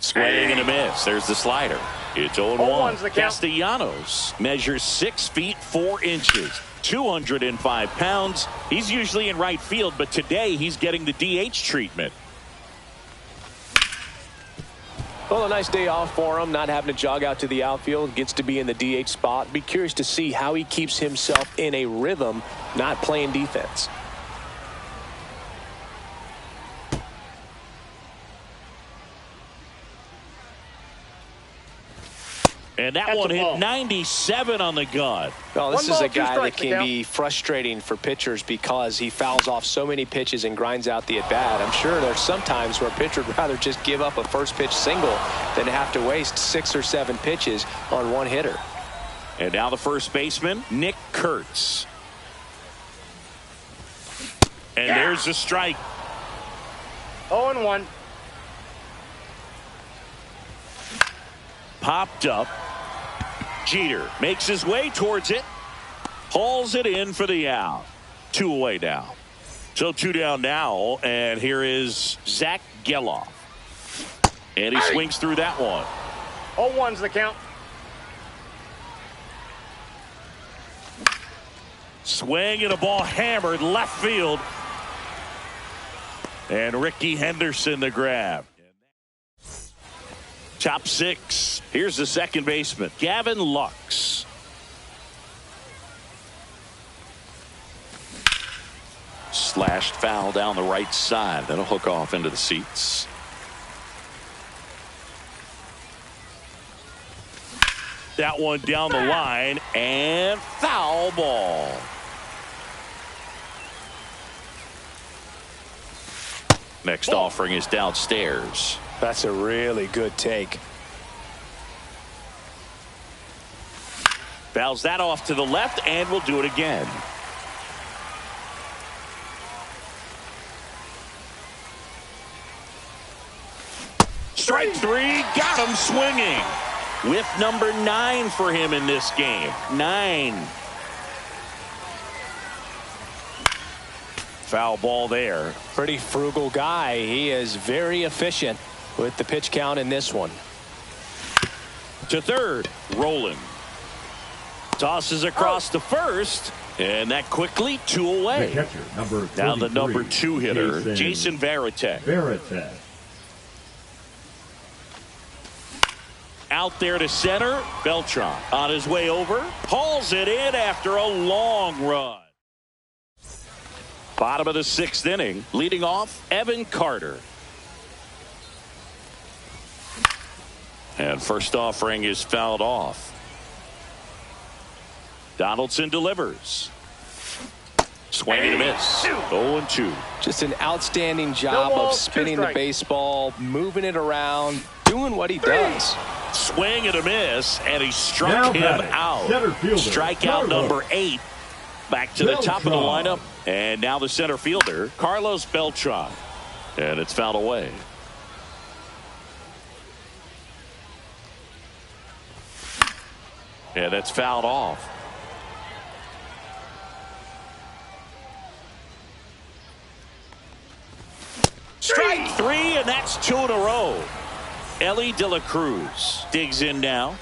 Swing and a miss. There's the slider. It's 0-1. Castellanos measures 6 feet 4 inches, 205 pounds. He's usually in right field, but today he's getting the DH treatment. Well, a nice day off for him, not having to jog out to the outfield. Gets to be in the DH spot. Be curious to see how he keeps himself in a rhythm, not playing defense. And that one hit 97 on the gun. Well, this is a guy that can be frustrating for pitchers because he fouls off so many pitches and grinds out the at-bat. I'm sure there's some times where a pitcher would rather just give up a first pitch single than have to waste 6 or 7 pitches on one hitter. And now the first baseman, Nick Kurtz. And there's the strike. 0-1. Popped up. Jeter makes his way towards it. Hauls it in for the out. 2 away now. So 2 down now. And here is Zach Geloff. And he swings through that one. 0-1's the count. Swing and a ball hammered left field. And Ricky Henderson the grab. Top 6. Here's the second baseman, Gavin Lux. Slashed foul down the right side. That'll hook off into the seats. That one down the line, and foul ball. Next offering is downstairs. That's a really good take. Fouls that off to the left, and we'll do it again. Strike three, got him swinging. With number 9 for him in this game. 9. Foul ball there. Pretty frugal guy. He is very efficient with the pitch count in this one. To third, Roland. Tosses across to first, and that quickly 2 away. The catcher, number now the number 33, 2 hitter, Jason Varitek. Out there to center, Beltran on his way over, hauls it in after a long run. Bottom of the 6th inning, leading off Evan Carter. And first offering is fouled off. Donaldson delivers. Swing and a miss. 0-2. Just an outstanding job of spinning the baseball, moving it around, doing what he does. Swing and a miss, and he struck him out. Strikeout number 8. Back to the top of the lineup, and now the center fielder, Carlos Beltran. And it's fouled away. And that's fouled off. Strike 3, and that's 2 in a row. Ellie De La Cruz digs in now.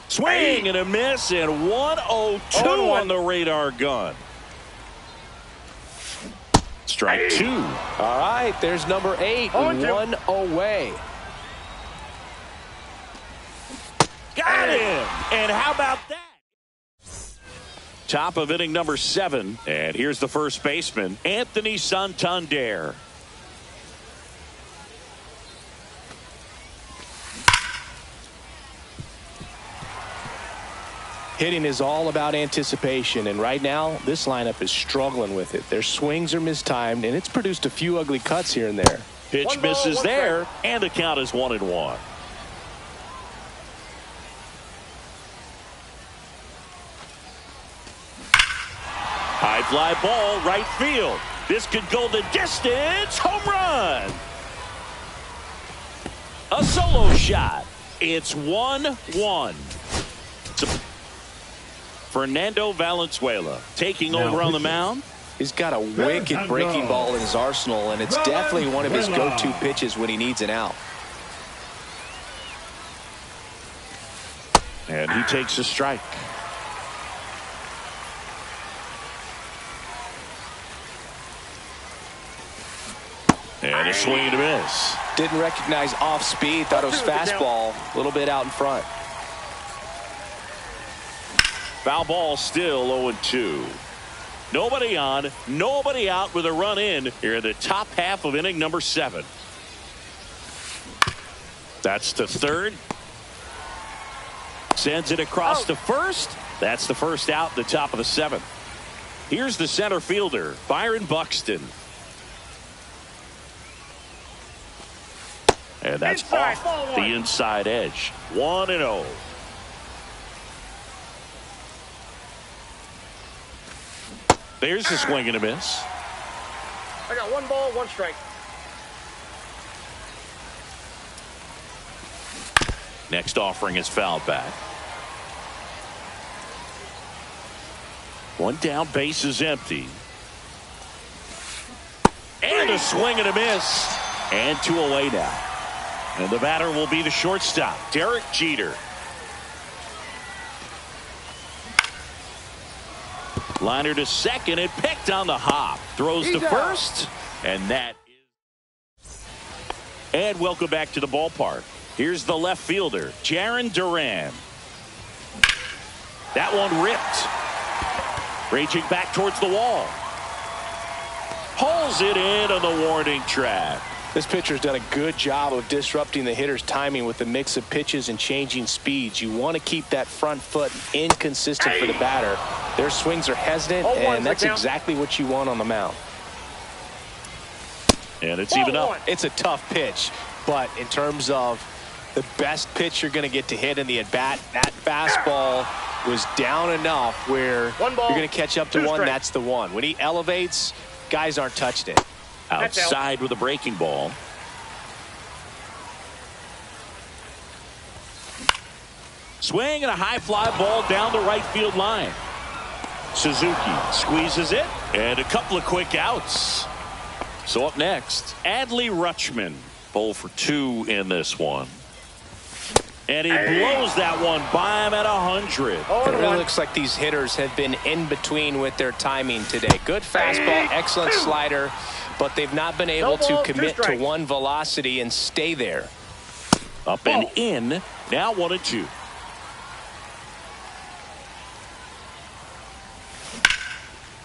Swing and a miss, and 1-0-2 on the radar gun. Strike 2. All right, there's number 8. 1 away. Got him. And how about that? Top of inning number 7. And here's the first baseman, Anthony Santander. Hitting is all about anticipation, and right now this lineup is struggling with it. Their swings are mistimed, and it's produced a few ugly cuts here and there. Pitch misses there, and the count is 1-1. High fly ball, right field. This could go the distance. Home run. A solo shot. It's 1-1. Fernando Valenzuela taking over on the mound. He's got a wicked breaking ball in his arsenal, and it's definitely one of his go-to pitches when he needs an out. And he takes a strike. And a swing and a miss. Didn't recognize off speed. Thought it was fastball. A little bit out in front. Foul ball still 0-2. Nobody on, nobody out with a run in here in the top half of inning number 7. That's to third. Sends it across to first. That's the first out in the top of the 7th. Here's the center fielder, Byron Buxton. And that's off the inside edge. 1-0. There's a swing and a miss. I got 1 ball, 1 strike. Next offering is fouled back. 1 down, base is empty. And a swing and a miss. And 2 away now. And the batter will be the shortstop, Derek Jeter. Liner to second, and picked on the hop. Throws to first, and that is. And welcome back to the ballpark. Here's the left fielder, Jarren Duran. That one ripped. Raging back towards the wall. Hauls it in on the warning track. This pitcher's done a good job of disrupting the hitter's timing with the mix of pitches and changing speeds. You want to keep that front foot inconsistent for the batter. Their swings are hesitant, and that's exactly what you want on the mound. And it's even up. It's a tough pitch, but in terms of the best pitch you're going to get to hit in the at-bat, that fastball was down enough where you're going to catch up to one. That's the one. When he elevates, guys aren't touching it. Outside with a breaking ball. Swing and a high fly ball down the right field line. Suzuki squeezes it, and a couple of quick outs. So up next, Adley Rutschman, 0 for 2 in this one. And he blows that one by him at 100. It really looks like these hitters have been in between with their timing today. Good fastball, excellent slider, but they've not been able to commit to one velocity and stay there. Up and in, now 1-2.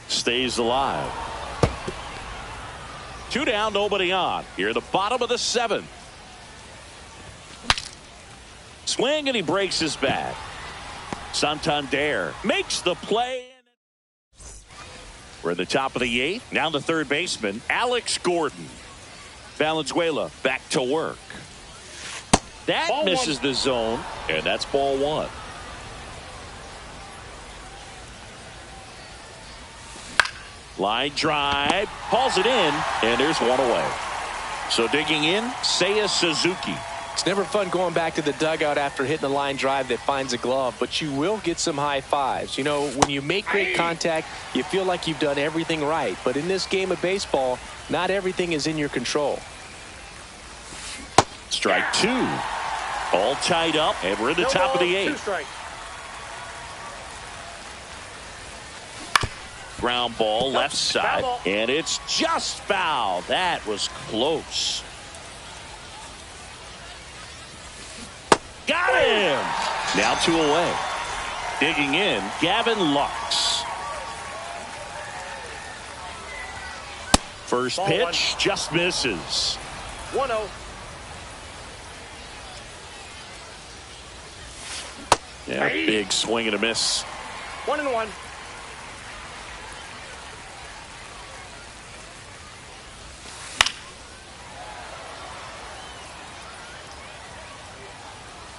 Stays alive. 2 down, nobody on. Here at the bottom of the 7th. Swing, and he breaks his bat. Santander makes the play. We're at the top of the 8th. Now the third baseman, Alex Gordon. Valenzuela back to work. That Ball misses one. the zone, and that's ball 1. Line drive, hauls it in, and there's one away. So digging in, Seiya Suzuki. It's never fun going back to the dugout after hitting a line drive that finds a glove, but you will get some high fives. You know, when you make great contact, you feel like you've done everything right. But in this game of baseball, not everything is in your control. Strike 2. All tied up, and we're in the top of the 8th. Ground ball left side, and it's just foul. That was close. Got him! Now 2 away. Digging in, Gavin Lux. First pitch just misses. 1-0. Yeah, big swing and a miss. 1-1.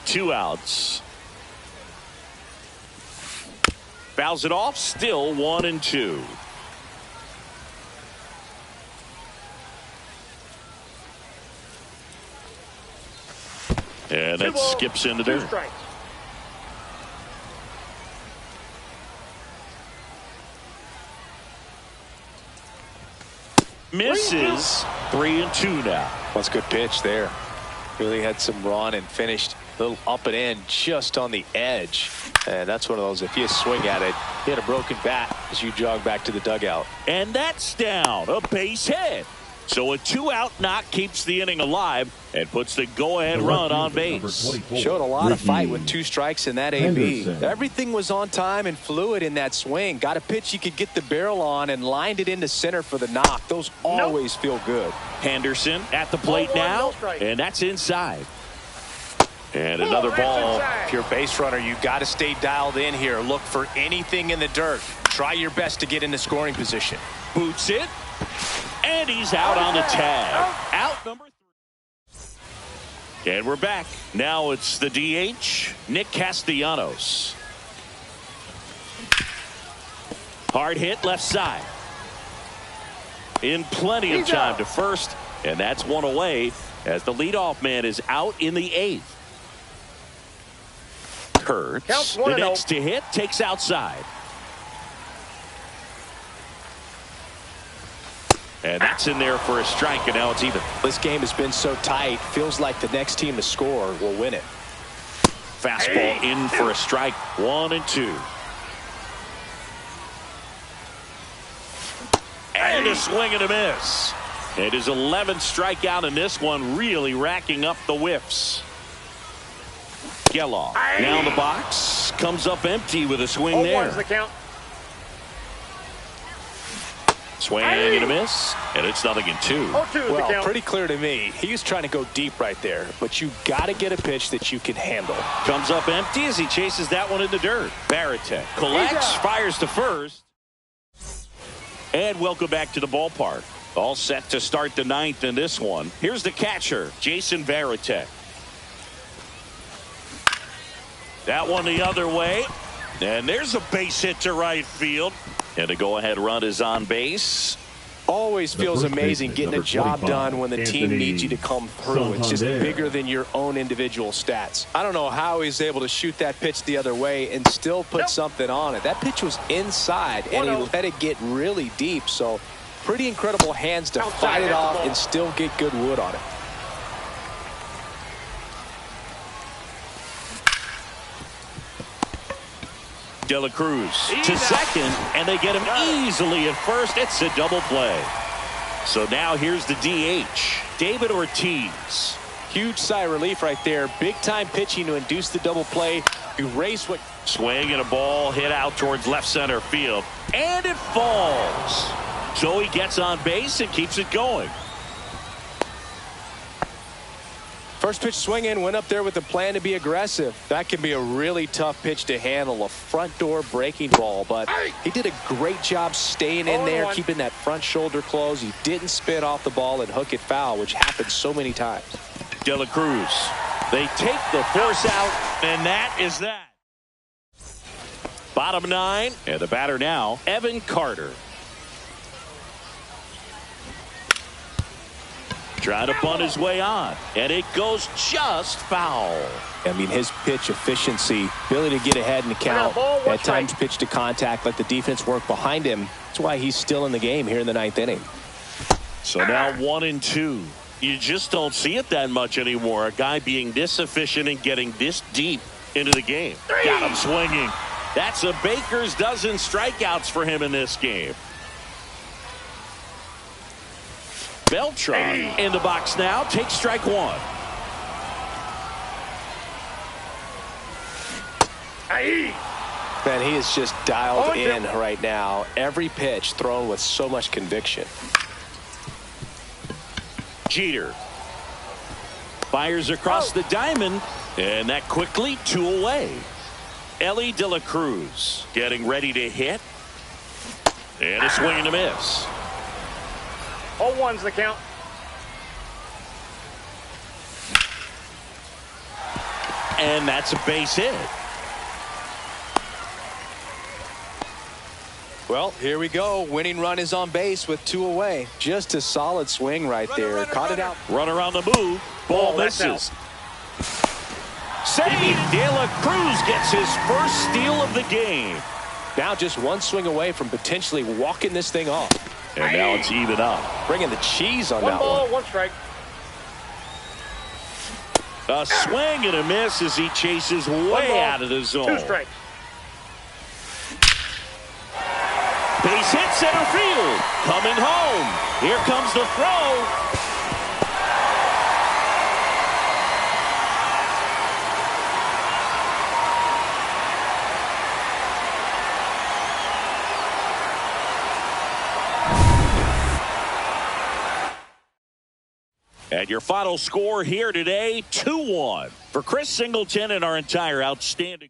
Two outs. Fouls it off. Still 1-2. And that skips into there. Misses. 3-2 now. That's a good pitch there. Really had some run and finished a little up and in just on the edge. And that's one of those, if you swing at it, you hit a broken bat as you jog back to the dugout. And that's down. A base hit. So a 2-out knock keeps the inning alive and puts the go-ahead run on base. Showed a lot of fight with 2 strikes in that AB. Everything was on time and fluid in that swing. Got a pitch you could get the barrel on and lined it into center for the knock. Those always feel good. Henderson at the plate now, and that's inside. And another ball. If you're a base runner, you got to stay dialed in here. Look for anything in the dirt. Try your best to get into scoring position. Boots it. And he's out on the tag. Out number 3. And we're back. Now it's the DH, Nick Castellanos. Hard hit left side. In plenty of time to first. And that's one away as the leadoff man is out in the 8th. Kurtz, the next to hit, takes outside. And that's in there for a strike, and now it's even. This game has been so tight. Feels like the next team to score will win it. Fastball in for a strike. 1-2. And a swing and a miss. It is 11th strikeout in this one, really racking up the whiffs. Geloff now in the box, comes up empty with a swing there. The count. Swing and a miss, and it's 0-2. 0-2 Well, pretty clear to me. He's trying to go deep right there, but you got to get a pitch that you can handle. Comes up empty as he chases that one in the dirt. Varitek collects, fires to first. And welcome back to the ballpark. All set to start the 9th in this one. Here's the catcher, Jason Varitek. That one the other way. And there's a base hit to right field. And the go-ahead run is on base. Always feels amazing getting a job done when the team needs you to come through. It's just bigger than your own individual stats. I don't know how he's able to shoot that pitch the other way and still put something on it. That pitch was inside, and he let it get really deep. So pretty incredible hands to fight it off and still get good wood on it. De La Cruz to second, and they get him easily at first. It's a double play. So now here's the DH, David Ortiz. Huge sigh of relief right there. Big time pitching to induce the double play. Erase what. Swing and a ball hit out towards left center field, and it falls. So he gets on base and keeps it going. First pitch swinging, went up there with a plan to be aggressive. That can be a really tough pitch to handle, a front door breaking ball, but he did a great job staying in there, keeping that front shoulder closed. He didn't spin off the ball and hook it foul, which happens so many times. De La Cruz, they take the force out, and that is that. Bottom 9, and the batter now, Evan Carter. Trying to bunt his way on, and it goes just foul. I mean, his pitch efficiency, ability to get ahead in the count, at times pitch to contact, let the defense work behind him. That's why he's still in the game here in the 9th inning. So now 1-2. You just don't see it that much anymore. A guy being this efficient and getting this deep into the game. Got him swinging. That's a baker's dozen strikeouts for him in this game. Beltran in the box now, takes strike 1. Man, he is just dialed in right now. Every pitch thrown with so much conviction. Jeter fires across the diamond, and that quickly 2 away. Ellie De La Cruz getting ready to hit, and a swing and a miss. 0-1's the count. And that's a base hit. Well, here we go. Winning run is on base with 2 away. Just a solid swing right there. Caught it out. Runner on the move. Ball misses. Save. De La Cruz gets his first steal of the game. Now just 1 swing away from potentially walking this thing off. And now it's even up. Bringing the cheese on 1 that ball, one. 1 strike. A swing and a miss as he chases way out of the zone. 2 strikes. Base hit center field. Coming home. Here comes the throw. And your final score here today, 2-1 for Chris Singleton and our entire outstanding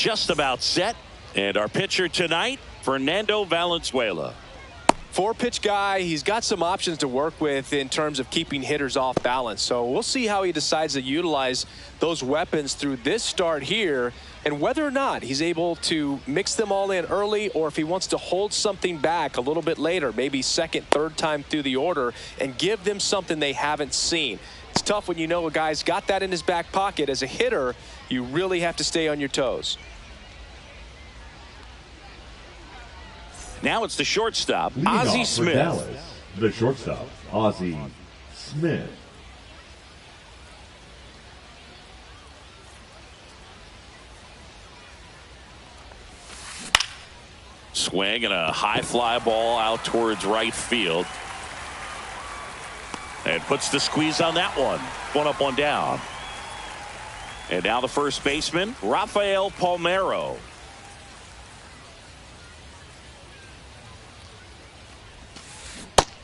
just about set. And our pitcher tonight, Fernando Valenzuela. 4-pitch guy. He's got some options to work with in terms of keeping hitters off balance. So we'll see how he decides to utilize those weapons through this start here, and whether or not he's able to mix them all in early, or if he wants to hold something back a little bit later, maybe second, third time through the order, and give them something they haven't seen. It's tough when you know a guy's got that in his back pocket. As a hitter, you really have to stay on your toes. Now it's the shortstop, Leading Ozzie off for Smith. Dallas, the shortstop, Ozzie Smith. Swing and a high fly ball out towards right field. And puts the squeeze on that one. One up, one down. And now the first baseman, Rafael Palmeiro.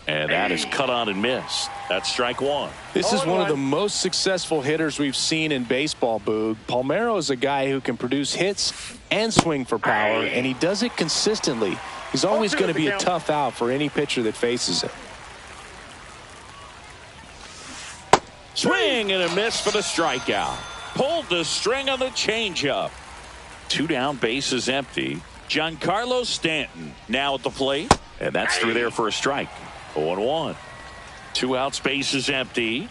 And that is cut on and missed. That's strike one. This is one of the most successful hitters we've seen in baseball, Boog. Palmeiro is a guy who can produce hits and swing for power, and he does it consistently. He's always going to be a tough out for any pitcher that faces him. Swing and a miss for the strikeout. Pulled the string on the changeup. 2 down, bases empty. Giancarlo Stanton now at the plate, and that's through there for a strike. 0-1. 2 outs, bases empty.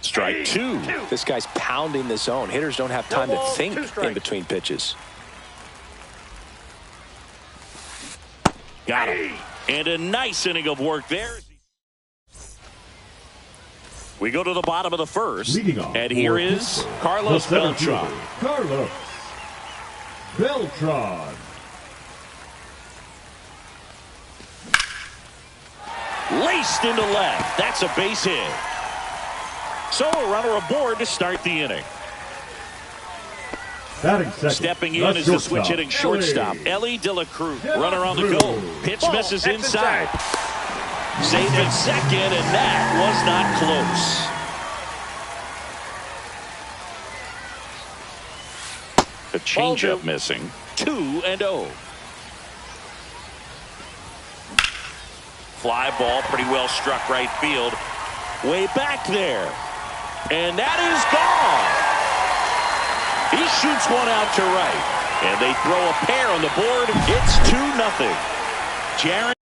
Strike 2. This guy's pounding the zone. Hitters don't have time to think in between pitches. Got him. And a nice inning of work there. We go to the bottom of the first. And here is Carlos Beltran. Carlos Beltran. Laced into left. That's a base hit. So a runner aboard to start the inning. Stepping in is the switch hitting shortstop, Ellie De La Cruz. Runner on the go. Pitch misses inside. Safe at second, and that was not close. The changeup missing. 2-0. Fly ball pretty well struck right field. Way back there. And that is gone. He shoots one out to right. And they throw a pair on the board. It's 2-0. Jaron.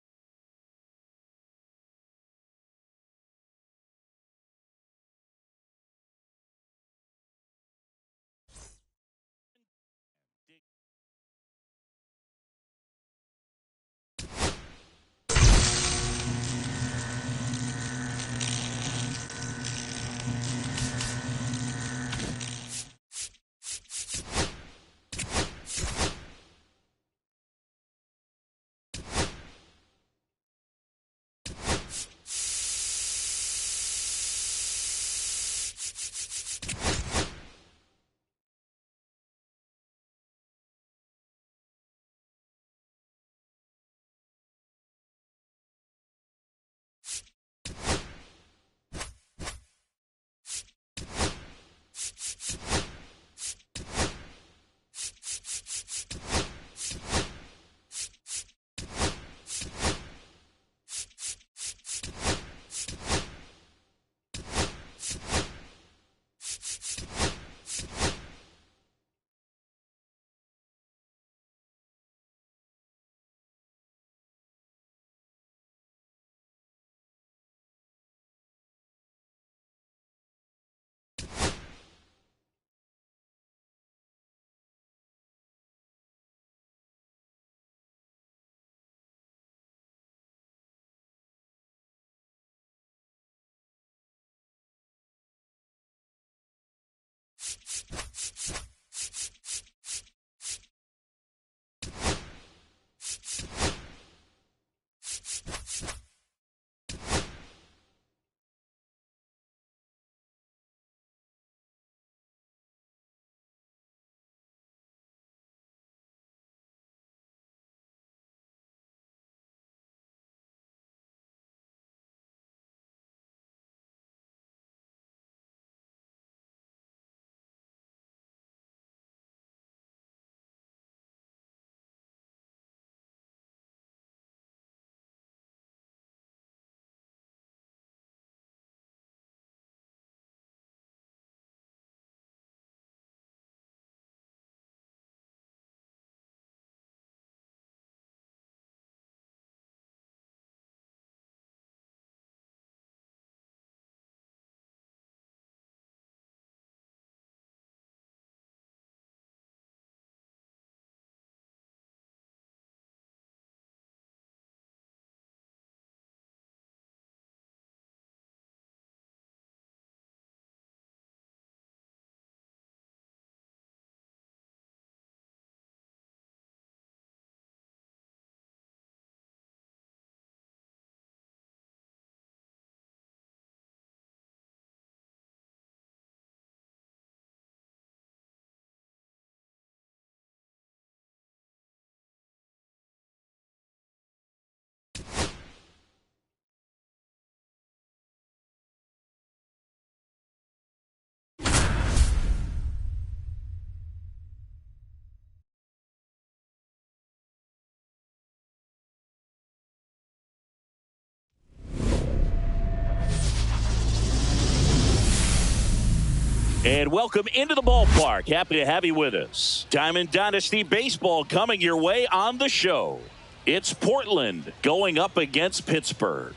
And welcome into the ballpark. Happy to have you with us. Diamond Dynasty Baseball coming your way on the show. It's Portland going up against Pittsburgh.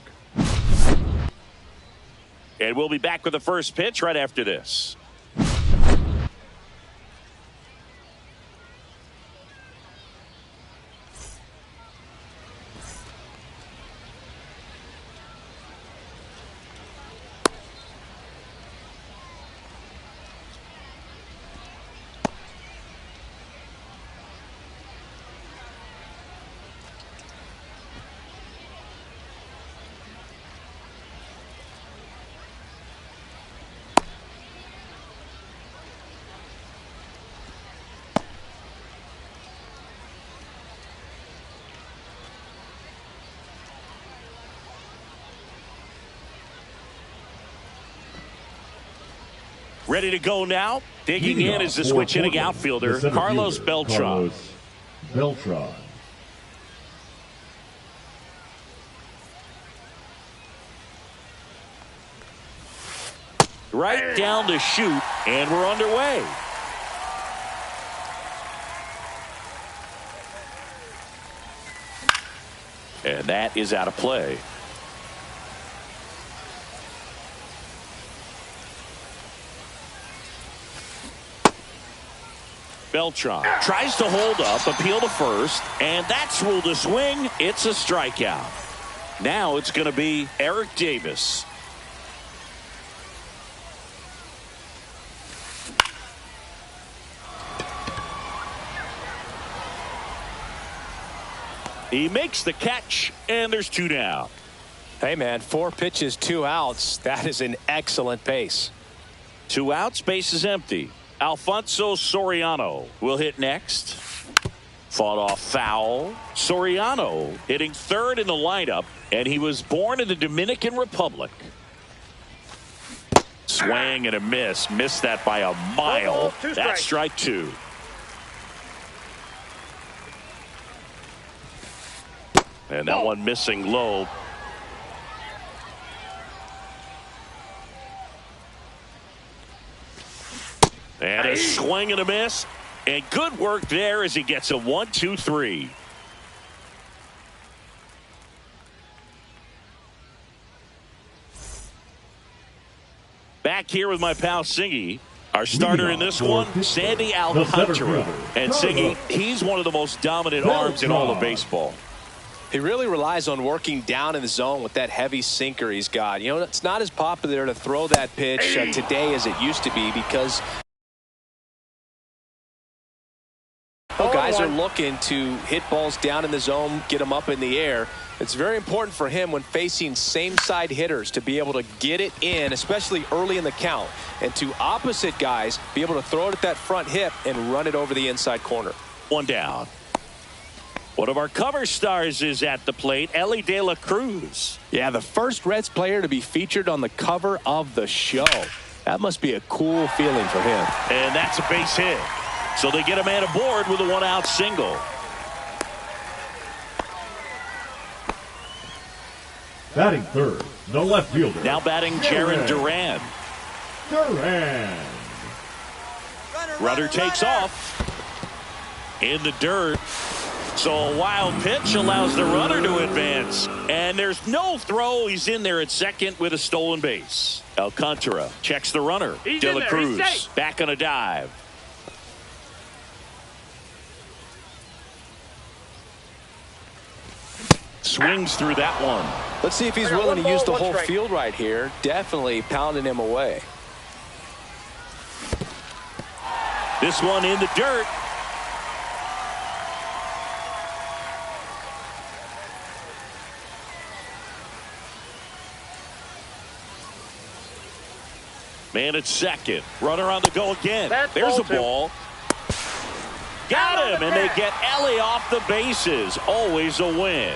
And we'll be back with the first pitch right after this. Ready to go now. Digging in is the switch hitting outfielder, Carlos Beltran. Right down to shoot, and we're underway. And that is out of play. Beltran tries to hold up, appeal to first, and that's ruled a swing. It's a strikeout. Now it's going to be Eric Davis. He makes the catch, and there's 2 down. Hey, man, 4 pitches, 2 outs. That is an excellent pace. 2 outs, base is empty. Alfonso Soriano will hit next. Fought off foul. Soriano hitting third in the lineup, and he was born in the Dominican Republic. Swing and a miss. Missed that by a mile. That's strike 2. And that one missing low. And a swing and a miss. And good work there as he gets a 1-2-3. Back here with my pal Singy. Our starter in this one, Sandy Alcantara. And Singy, he's one of the most dominant arms in all of baseball. He really relies on working down in the zone with that heavy sinker he's got. You know, it's not as popular to throw that pitch today as it used to be because guys are looking to hit balls down in the zone, get them up in the air. It's very important for him when facing same-side hitters to be able to get it in, especially early in the count, and to opposite guys be able to throw it at that front hip and run it over the inside corner. 1 down. One of our cover stars is at the plate, Ellie De La Cruz. Yeah, the first Reds player to be featured on the cover of the show. That must be a cool feeling for him. And that's a base hit. So they get a man aboard with a 1-out single. Batting third, the left fielder. Now batting Jaron Duran. Runner takes off. In the dirt. So a wild pitch allows the runner to advance. And there's no throw. He's in there at second with a stolen base. Alcantara checks the runner. De La Cruz back on a dive. Swings through that one. Let's see if he's willing to use the whole field right here. Definitely pounding him away. This one in the dirt. Man at second. Runner on the go again. There's a ball. Got him, and they get Ellie off the bases. Always a win.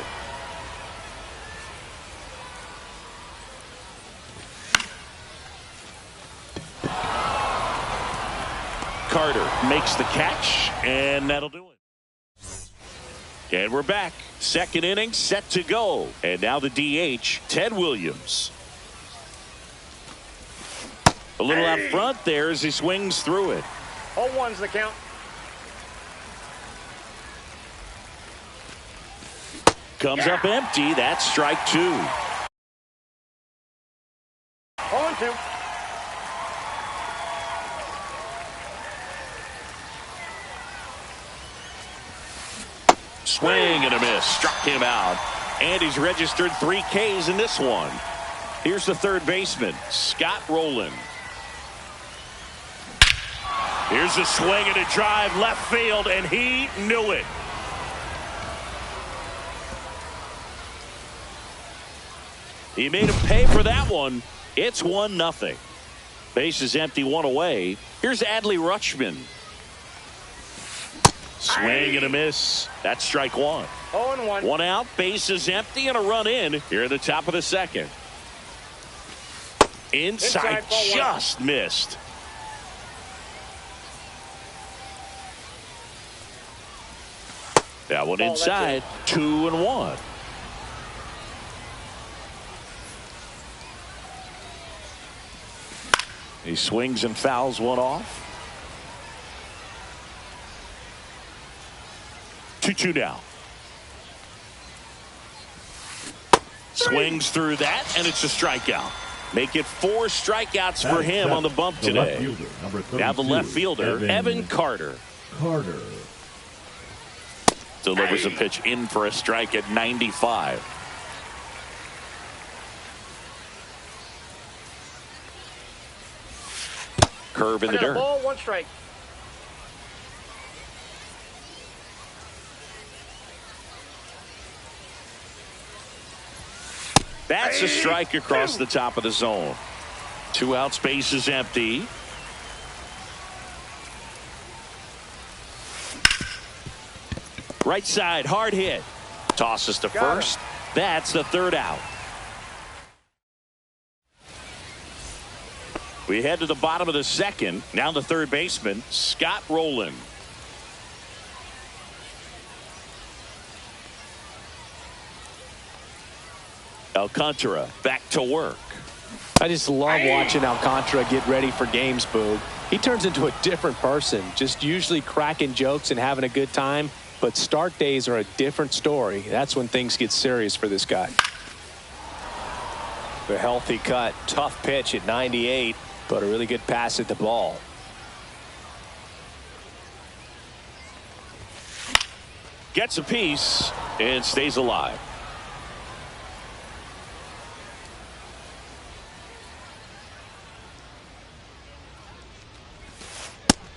Carter makes the catch, and that'll do it. And we're back. Second inning set to go. And now the DH, Ted Williams. A little out front there as he swings through it. 0-1's the count. Comes up empty. That's strike 2. 0-2. Swing and a miss. Struck him out. And he's registered 3 Ks in this one. Here's the third baseman, Scott Rowland. Here's a swing and a drive left field, and he knew it. He made him pay for that one. It's 1-0. Base is empty, 1 away. Here's Adley Rutschman. Swing and a miss. That's strike 1. 0-1. 1 out, base is empty, and a run in here at the top of the second. Inside just missed. That one inside, 2-1. He swings and fouls one off. 2-2 now. Swings through that, and it's a strikeout. Make it 4 strikeouts for him on the bump today. Now the left fielder, Evan Carter. Delivers a pitch in for a strike at 95. Curve in the dirt. Ball, 1 strike. That's a strike across the top of the zone. 2 outs, base is empty. Right side, hard hit. Tosses to first. That's the 3rd out. We head to the bottom of the second. Now the third baseman, Scott Rowland. Alcantara back to work. I just love watching Alcantara get ready for games, Boog. He turns into a different person, just usually cracking jokes and having a good time. But start days are a different story. That's when things get serious for this guy. The healthy cut, tough pitch at 98, but a really good pass at the ball. Gets a piece and stays alive.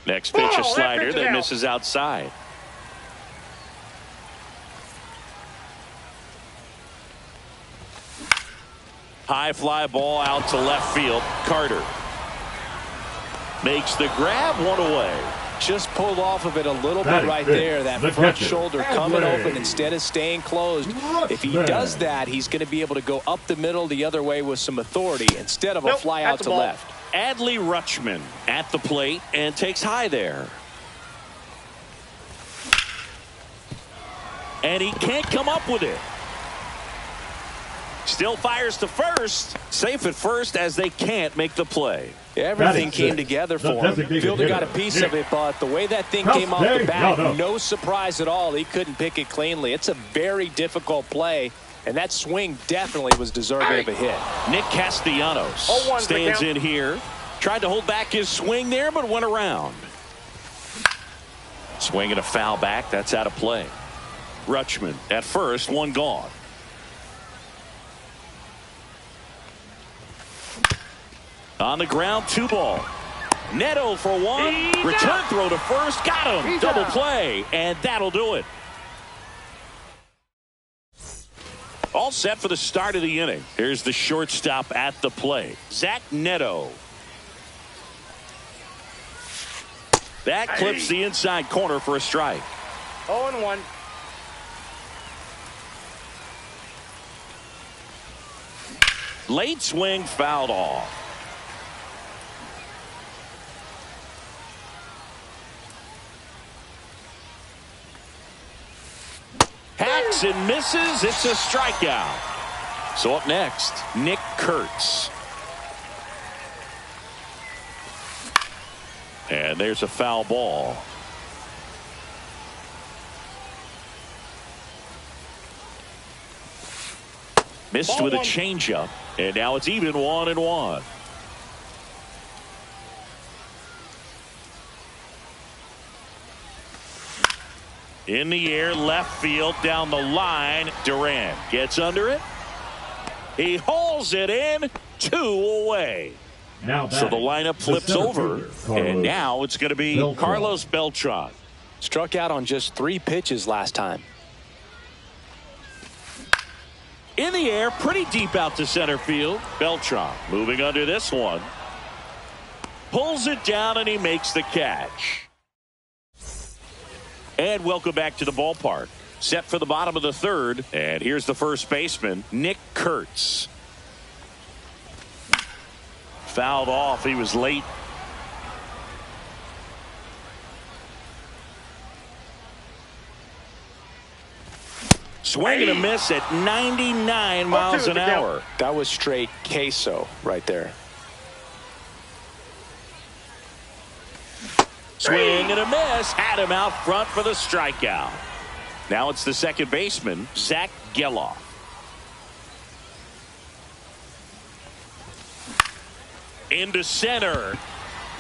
Next pitch, a slider that misses outside. High fly ball out to left field. Carter makes the grab, 1 away. Just pulled off of it a little bit right there. That front shoulder coming open instead of staying closed. If he does that, he's going to be able to go up the middle the other way with some authority instead of a fly out to left. Adley Rutschman at the plate and takes high there. And he can't come up with it. Still fires to first. Safe at first as they can't make the play. Everything came together for him. Fielder got a piece of it, but the way that thing came off the bat, no surprise at all. He couldn't pick it cleanly. It's a very difficult play, and that swing definitely was deserving of a hit. Nick Castellanos stands in here. Tried to hold back his swing there, but went around. Swing and a foul back. That's out of play. Rutschman at first, 1 gone. On the ground, 2 ball. Neto for 1. Return throw to first. Got him. Double play. And that'll do it. All set for the start of the inning. Here's the shortstop at the plate, Zach Neto. That clips the inside corner for a strike. 0-1. Late swing fouled off. Hacks and misses. It's a strikeout. So up next, Nick Kurtz. And there's a foul ball. Missed with a changeup. And now it's even 1-1. In the air, left field, down the line. Durant gets under it. He hauls it in, 2 away. Now so the lineup flips over, and now it's going to be Carlos Beltran. Struck out on just 3 pitches last time. In the air, pretty deep out to center field. Beltran moving under this one. Pulls it down, and he makes the catch. And welcome back to the ballpark. Set for the bottom of the 3rd. And here's the first baseman, Nick Kurtz. Fouled off. He was late. Swing and a miss at 99 miles an hour. That was straight queso right there. Swing and a miss. Had him out front for the strikeout. Now it's the second baseman, Zach Geloff. Into center.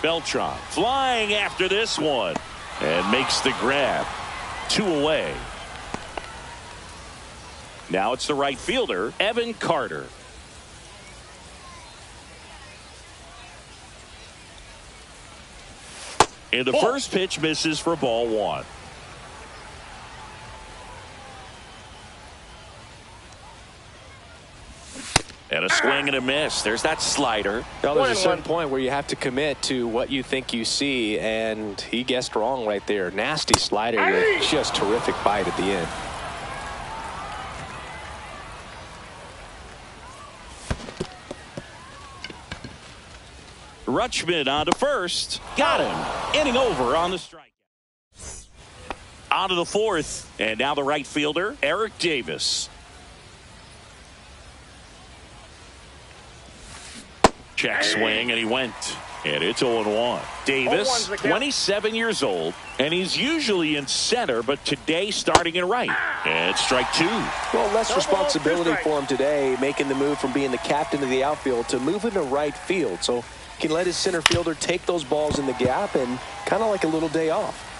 Beltran flying after this one and makes the grab. 2 away. Now it's the right fielder, Evan Carter. And the first pitch misses for ball 1. And a swing and a miss. There's that slider. Now, there's a certain point where you have to commit to what you think you see, and he guessed wrong right there. Nasty slider with just terrific bite at the end. Rutschman on to first. Got him. Inning over on the strike. On to the 4th. And now the right fielder, Eric Davis. Check swing, and he went. And it's 0-1. Davis, 27 years old, and he's usually in center, but today starting in right. And strike 2. Well, less responsibility for him today, making the move from being the captain of the outfield to moving to right field. So he can let his center fielder take those balls in the gap and kind of like a little day off.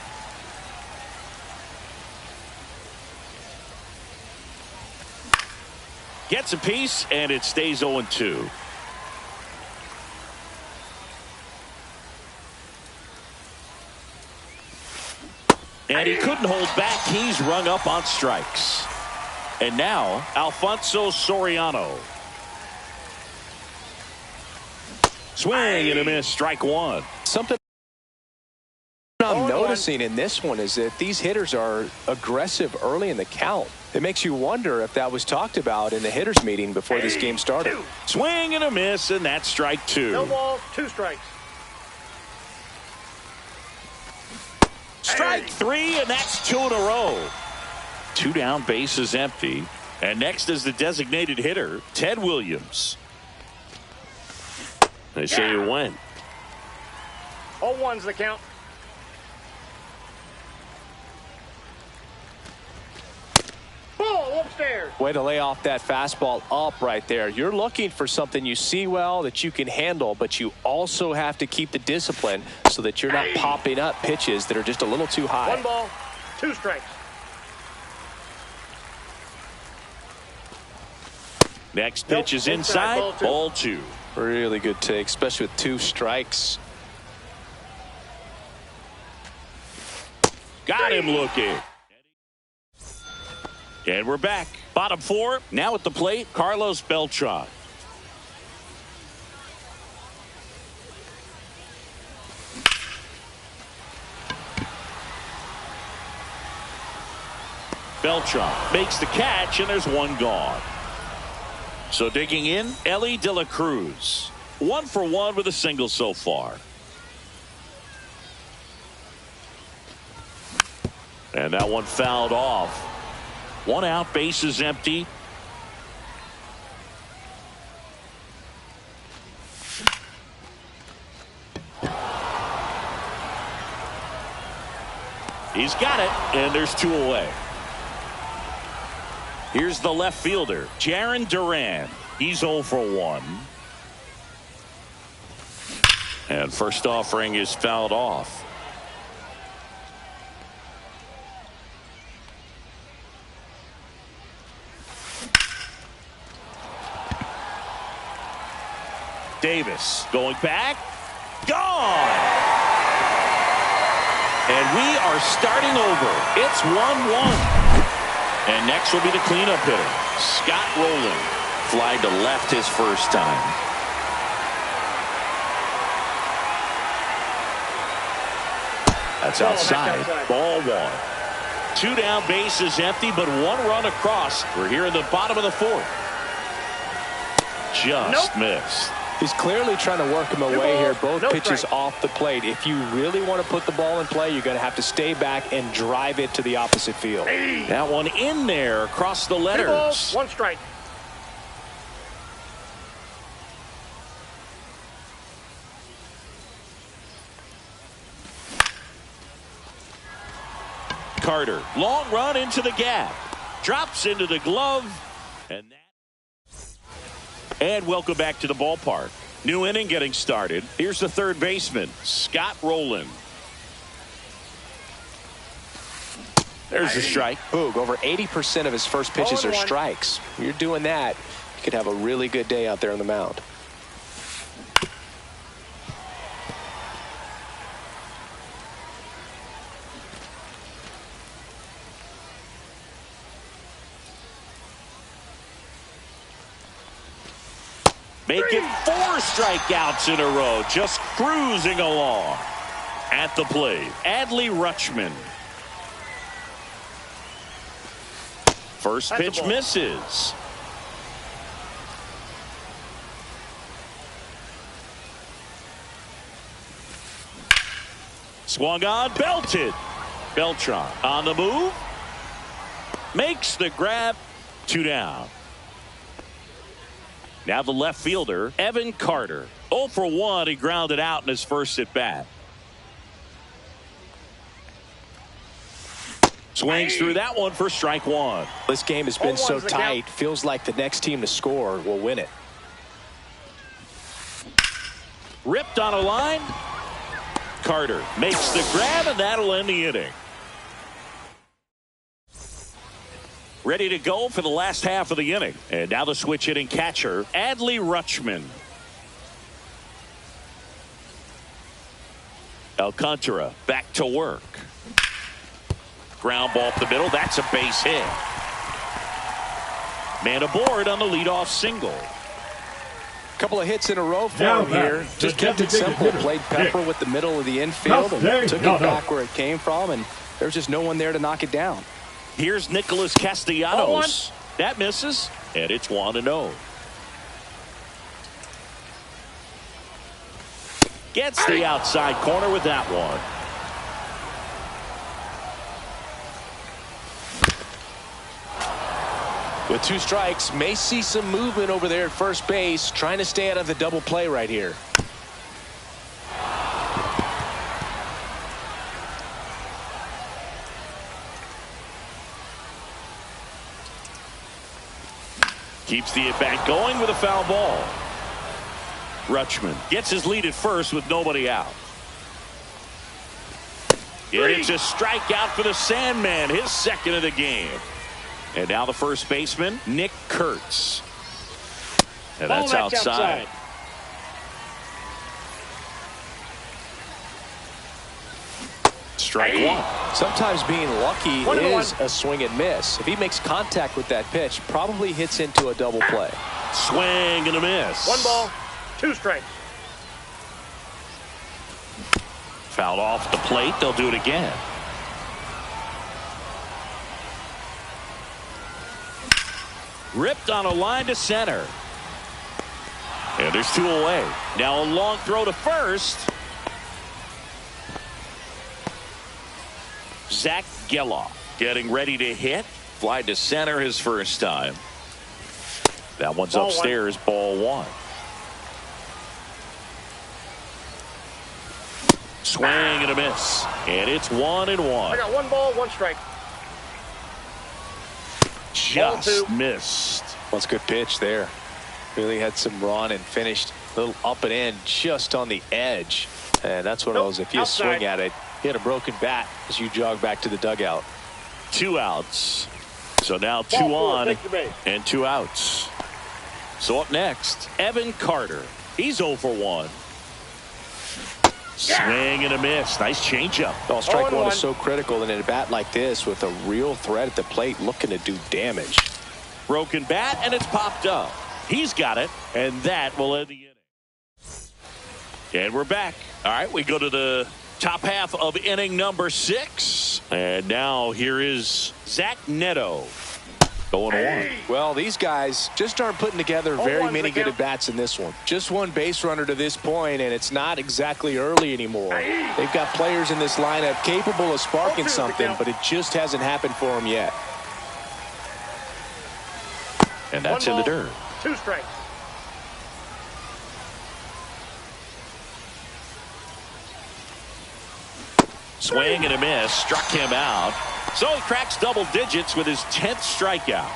Gets a piece, and it stays 0-2. And he couldn't hold back. He's rung up on strikes. And now, Alfonso Soriano. Swing and a miss, strike 1. Something I'm noticing in this one is that these hitters are aggressive early in the count. It makes you wonder if that was talked about in the hitters meeting before this game started. Swing and a miss, and that's strike 2. No balls, 2 strikes. Strike 3, and that's 2 in a row. 2 down, bases empty. And next is the designated hitter, Ted Williams. They say he went. 0-1's the count. Ball upstairs. Way to lay off that fastball up right there. You're looking for something you see well that you can handle, but you also have to keep the discipline so that you're not popping up pitches that are just a little too high. 1 ball, 2 strikes. Next pitch is inside, ball 2. Really good take, especially with 2 strikes. Got him looking. And we're back. Bottom 4. Now at the plate, Carlos Beltran. Beltran makes the catch, and there's 1 gone. So digging in, Ellie De La Cruz. 1 for 1 with a single so far. And that one fouled off. 1 out, bases empty. He's got it, and there's 2 away. Here's the left fielder, Jarren Duran. He's 0 for 1. And first offering is fouled off. Davis going back. Gone. And we are starting over. It's 1-1. And next will be the cleanup hitter, Scott Rowland. Fly to left his first time. That's outside. Ball 1. 2 down, bases empty, but 1 run across. We're here in the bottom of the 4th. Just missed. He's clearly trying to work him away here. Both pitches off the plate. If you really want to put the ball in play, you're going to have to stay back and drive it to the opposite field. That one in there across the letters. 2 balls, 1 strike. Carter, long run into the gap. Drops into the glove. And welcome back to the ballpark. New inning getting started. Here's the third baseman, Scott Rowland. There's a strike. Boog, over 80% of his first pitches are strikes. You're doing that, you could have a really good day out there on the mound. Making 4 strikeouts in a row. Just cruising along. At the plate, Adley Rutschman. First pitch misses. Swung on, belted. Beltran on the move. Makes the grab. 2 down. Now the left fielder, Evan Carter. 0 for 1. He grounded out in his first at bat. Swings through that one for strike 1. This game has been so tight. Feels like the next team to score will win it. Ripped on a line. Carter makes the grab, and that'll end the inning. Ready to go for the last half of the inning. And now the switch hitting catcher, Adley Rutschman. Alcantara back to work. Ground ball up the middle. That's a base hit. Man aboard on the leadoff single. Couple of hits in a row for him here. Just kept it simple. Played pepper with the middle of the infield and took it back where it came from, and there's just no one there to knock it down. Here's Nicholas Castellanos. That misses, and it's 1-0. Gets the outside corner with that one. With 2 strikes, may see some movement over there at first base, trying to stay out of the double play right here. Keeps the at-bat going with a foul ball. Rutschman gets his lead at first with nobody out. And it's a strikeout for the Sandman, his second of the game. And now the first baseman, Nick Kurtz. And that's outside. Strike 1. Sometimes being lucky is a swing and miss. If he makes contact with that pitch, probably hits into a double play. Swing and a miss. 1 ball, 2 strikes. Fouled off the plate. They'll do it again. Ripped on a line to center. And there's 2 away. Now a long throw to first. Zach Geloff getting ready to hit. Fly to center his first time. That one's upstairs. Ball 1. Swing and a miss. And it's 1-1. I got 1 ball, 1 strike. Just missed. That's a good pitch there. Really had some run and finished a little up and in just on the edge. And that's one of those, if you swing at it, hit a broken bat as you jog back to the dugout. 2 outs. So now 2 on and 2 outs. So up next, Evan Carter. He's 0 for 1. Swing and a miss. Nice changeup. Oh, strike one is so critical in a bat like this with a real threat at the plate looking to do damage. Broken bat, and it's popped up. He's got it, and that will end the inning. And we're back. All right, we go to the top half of inning number 6. And now here is Zach Neto. Going 1. Well, these guys just aren't putting together very many good at-bats in this one. Just one base runner to this point, and it's not exactly early anymore. They've got players in this lineup capable of sparking something, but it just hasn't happened for them yet. And that's in the dirt. 2 strikes. Swing and a miss. Struck him out. So he cracks double digits with his 10th strikeout.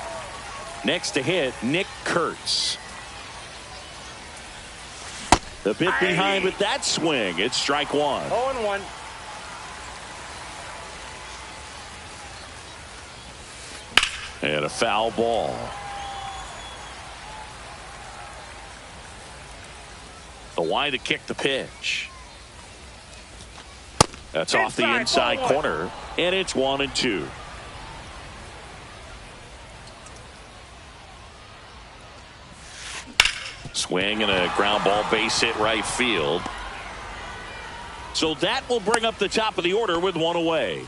Next to hit, Nick Kurtz. The bit behind with that swing. It's strike 1. 0-1. And a foul ball. The wind to kick the pitch. That's off the inside corner, and it's 1-2. Swing and a ground ball, base hit right field. So that will bring up the top of the order with 1 away.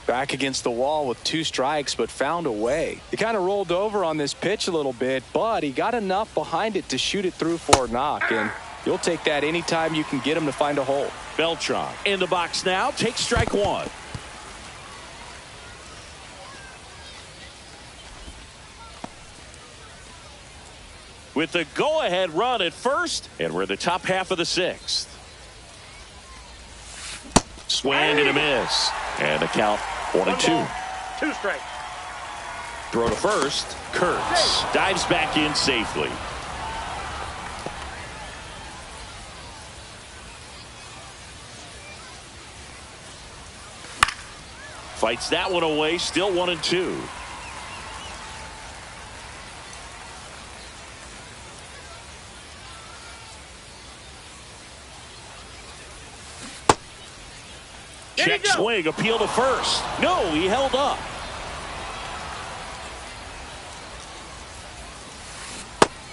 Back against the wall with 2 strikes, but found a way. He kind of rolled over on this pitch a little bit, but he got enough behind it to shoot it through for a knock, and you'll take that anytime you can get him to find a hole. Beltran in the box now. Takes strike 1. With the go-ahead run at first, and we're the top half of the 6th. Swing and a miss. And the count 1-2. 2 strikes. Throw to first. Kurtz dives back in safely. Fights that one away. Still 1-2. Check swing. Appeal to first. No, he held up.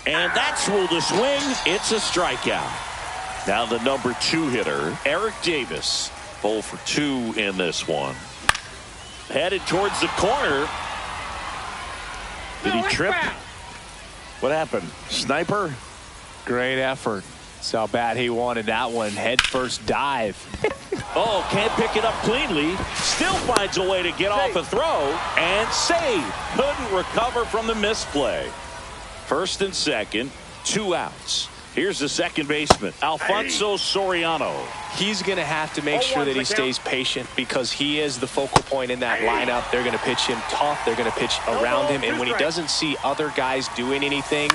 And that's ruled a swing. It's a strikeout. Now the number 2 hitter, Eric Davis. 0 for 2 in this one. Headed towards the corner. Did he trip? What happened? Sniper? Great effort. That's how bad he wanted that one. Head first dive. Oh, can't pick it up cleanly. Still finds a way to get off a throw and save. Couldn't recover from the misplay. First and second, 2 outs. Here's the second baseman, Alfonso Soriano. He's going to have to make sure that he stays patient because he is the focal point in that lineup. They're going to pitch him tough. They're going to pitch around him. And when he doesn't see other guys doing anything,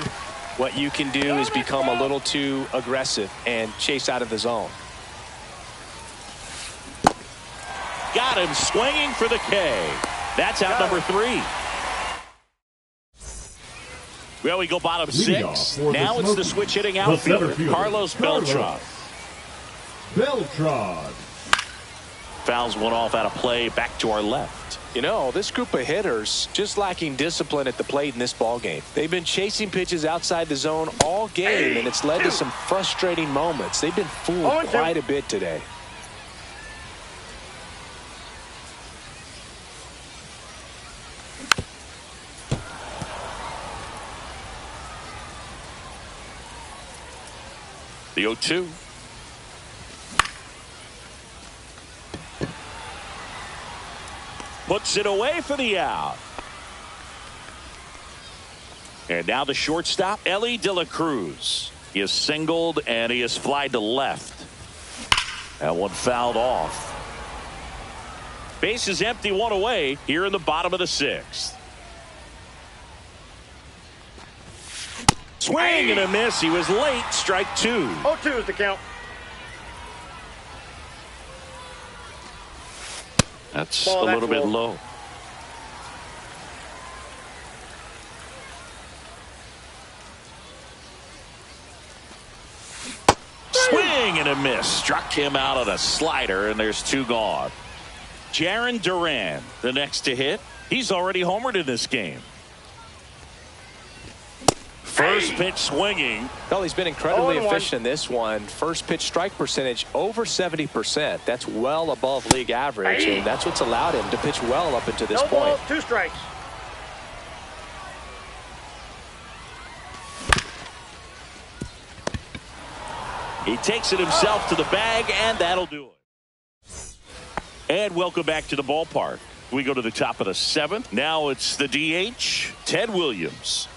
what you can do is become a little too aggressive and chase out of the zone. Got him swinging for the K. That's out number 3. Well, we go bottom 6. Now it's the switch hitting outfielder, Carlos Beltran. Fouls one off out of play back to our left. You know, this group of hitters just lacking discipline at the plate in this ball game. They've been chasing pitches outside the zone all game, and it's led to some frustrating moments. They've been fooled quite a bit today. The 0-2. Puts it away for the out. And now the shortstop, Ellie De La Cruz. He is singled and he is flied to left. That one fouled off. Base is empty, one away here in the bottom of the 6th. Swing and a miss. He was late. Strike 2. 0-2 is the count. That's Ball, a little bit low. Swing and a miss. Struck him out on a slider, and there's 2 gone. Jarren Duran, the next to hit. He's already homered in this game. First pitch swinging. Well, he's been incredibly efficient in this one. First pitch strike percentage over 70%. That's well above league average, and that's what's allowed him to pitch well up until this No point. balls, 2 strikes. He takes it himself to the bag, and that'll do it. And welcome back to the ballpark. We go to the top of the 7th. Now it's the DH, Ted Williams.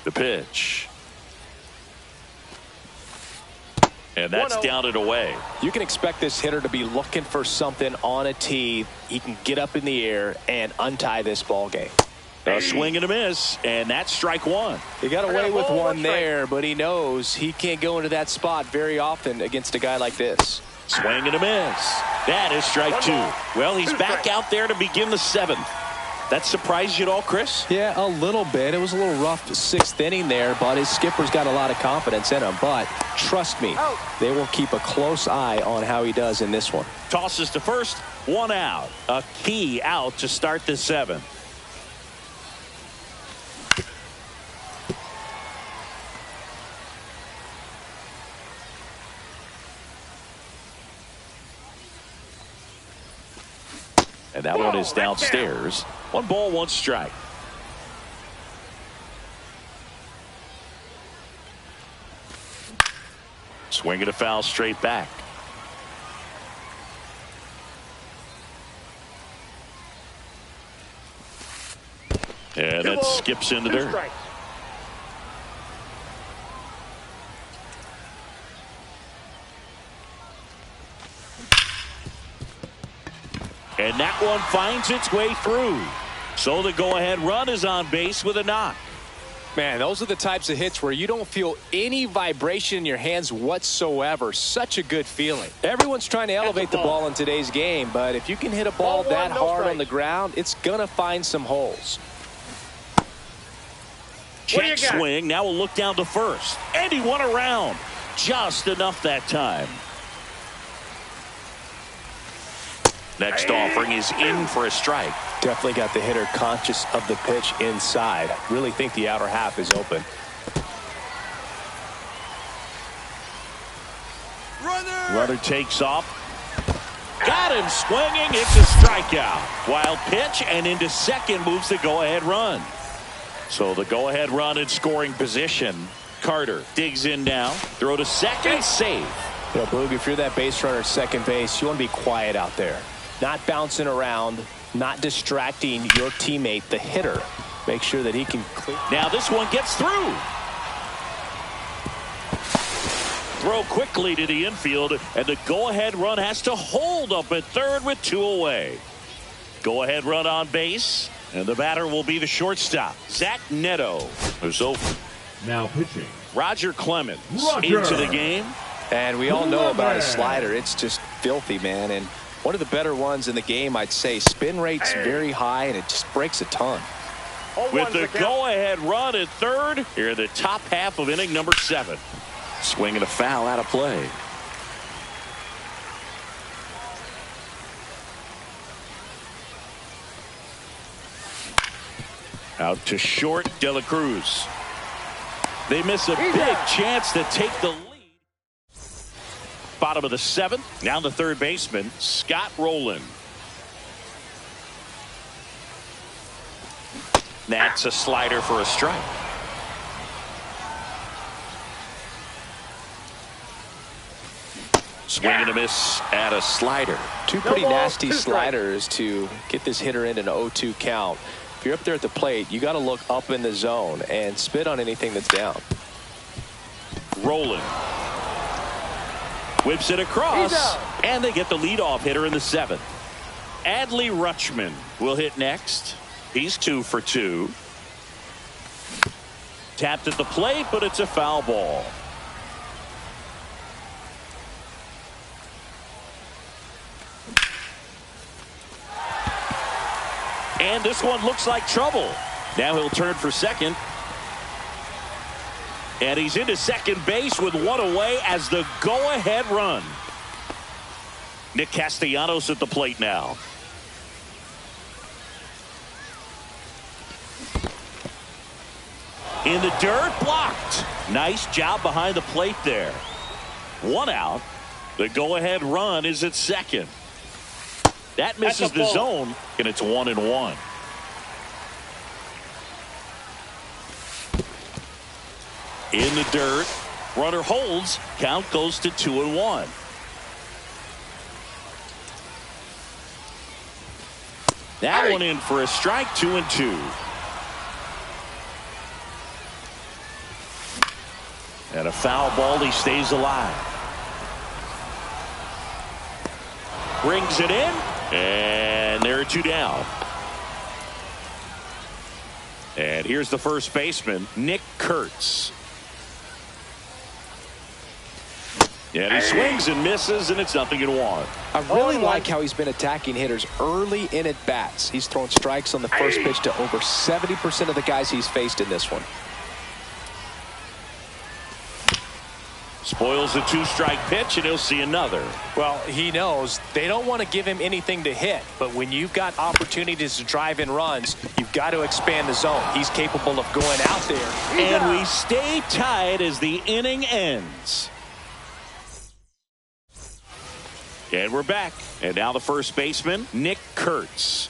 The pitch. And that's 1-0. down and away. You can expect this hitter to be looking for something on a tee. He can get up in the air and untie this ball game. A swing and a miss, and that's strike 1. He got I away got a with ball, one 1 strike. there, but he knows he can't go into that spot very often against a guy like this. Swing and a miss. That is strike 2. Well, he's 2 back strikes. out there to begin the 7th. That surprised you at all, Chris? Yeah, a little bit. It was a little rough 6th inning there, but his skipper's got a lot of confidence in him. But trust me, they will keep a close eye on how he does in this one. Tosses to first, 1 out. A key out to start the 7th. And that one is downstairs. 1 ball, 1 strike. Swing and a foul straight back. And it skips in the 2 dirt. strikes. And that one finds its way through. So the go-ahead run is on base with a knock. Man, those are the types of hits where you don't feel any vibration in your hands whatsoever. Such a good feeling. Everyone's trying to elevate the ball in today's game, but if you can hit a ball Ball 1, that no hard strike. on the ground, it's going to find some holes. What do you Check got? swing. Now we'll look down to first. And he won around. Just enough that time. Next offering is in for a strike. Definitely got the hitter conscious of the pitch inside. Really think the outer half is open. Runner takes off. Got him swinging. It's a strikeout. Wild pitch, and into second moves the go-ahead run. So the go-ahead run in scoring position. Carter digs in now. Throw to second. Save. You know, Boog, if you're that base runner at second base, you want to be quiet out there. Not bouncing around, not distracting your teammate, the hitter. Make sure that he can clear. Now this one gets through. Throw quickly to the infield, and the go-ahead run has to hold up at third with 2 away. Go-ahead run on base, and the batter will be the shortstop, Zach Neto, who's open. Now pitching. Roger Clemens Roger. into the game. And we all know about his slider. It's just filthy, man. And one of the better ones in the game, I'd say. Spin rate's very high, and it just breaks a ton. 0-1 With is the count. go-ahead run at third, here in the top half of inning number 7. Swing and a foul out of play. Out to short, De La Cruz. They miss a big chance to take the lead. Bottom of the 7th. Now the third baseman, Scott Rowland. That's a slider for a strike. Swing and a miss at a slider. 2 pretty ball, nasty 2 strikes. sliders to get this hitter in an 0-2 count. If you're up there at the plate, you got to look up in the zone and spit on anything that's down. Rolling. Whips it across, and they get the leadoff hitter in the 7th. Adley Rutschman will hit next. He's 2 for 2. Tapped at the plate, but it's a foul ball. And this one looks like trouble. Now he'll turn for second. And he's into second base with one away as the go-ahead run. Nick Castellanos at the plate now. In the dirt, blocked. Nice job behind the plate there. 1 out. The go-ahead run is at second. That misses the zone, and it's 1-1. In the dirt, runner holds. Count goes to 2-1. That one in for a strike. 2-2. And a foul ball. He stays alive. Brings it in. And there are 2 down. And here's the first baseman, Nick Kurtz. And he swings and misses, and it's 0-1. I really like how he's been attacking hitters early in at bats. He's thrown strikes on the first pitch to over 70% of the guys he's faced in this one. Spoils a 2-strike pitch, and he'll see another. Well, he knows they don't want to give him anything to hit, but when you've got opportunities to drive in runs, you've got to expand the zone. He's capable of going out there. And we stay tied as the inning ends. And we're back. And now the first baseman, Nick Kurtz.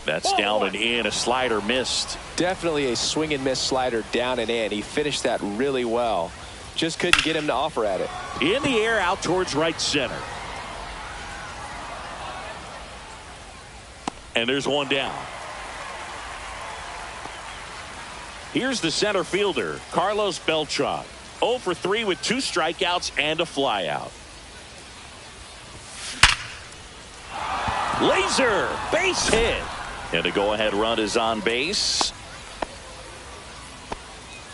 That's down and in. A slider missed. Definitely a swing and miss slider down and in. He finished that really well. Just couldn't get him to offer at it. In the air out towards right center. And there's one down. Here's the center fielder, Carlos Beltran. 0 for 3 with 2 strikeouts and a flyout. Laser, base hit. And a go-ahead run is on base.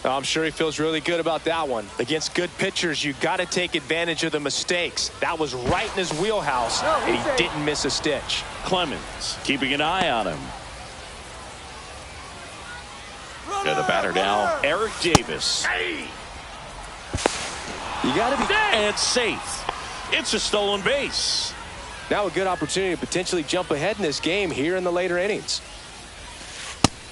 I'm sure he feels really good about that one. Against good pitchers, you got to take advantage of the mistakes. That was right in his wheelhouse, and he didn't miss a stitch. Clemens keeping an eye on him. And the batter now, Eric Davis. You got to be and safe. It's a stolen base. Now a good opportunity to potentially jump ahead in this game here in the later innings.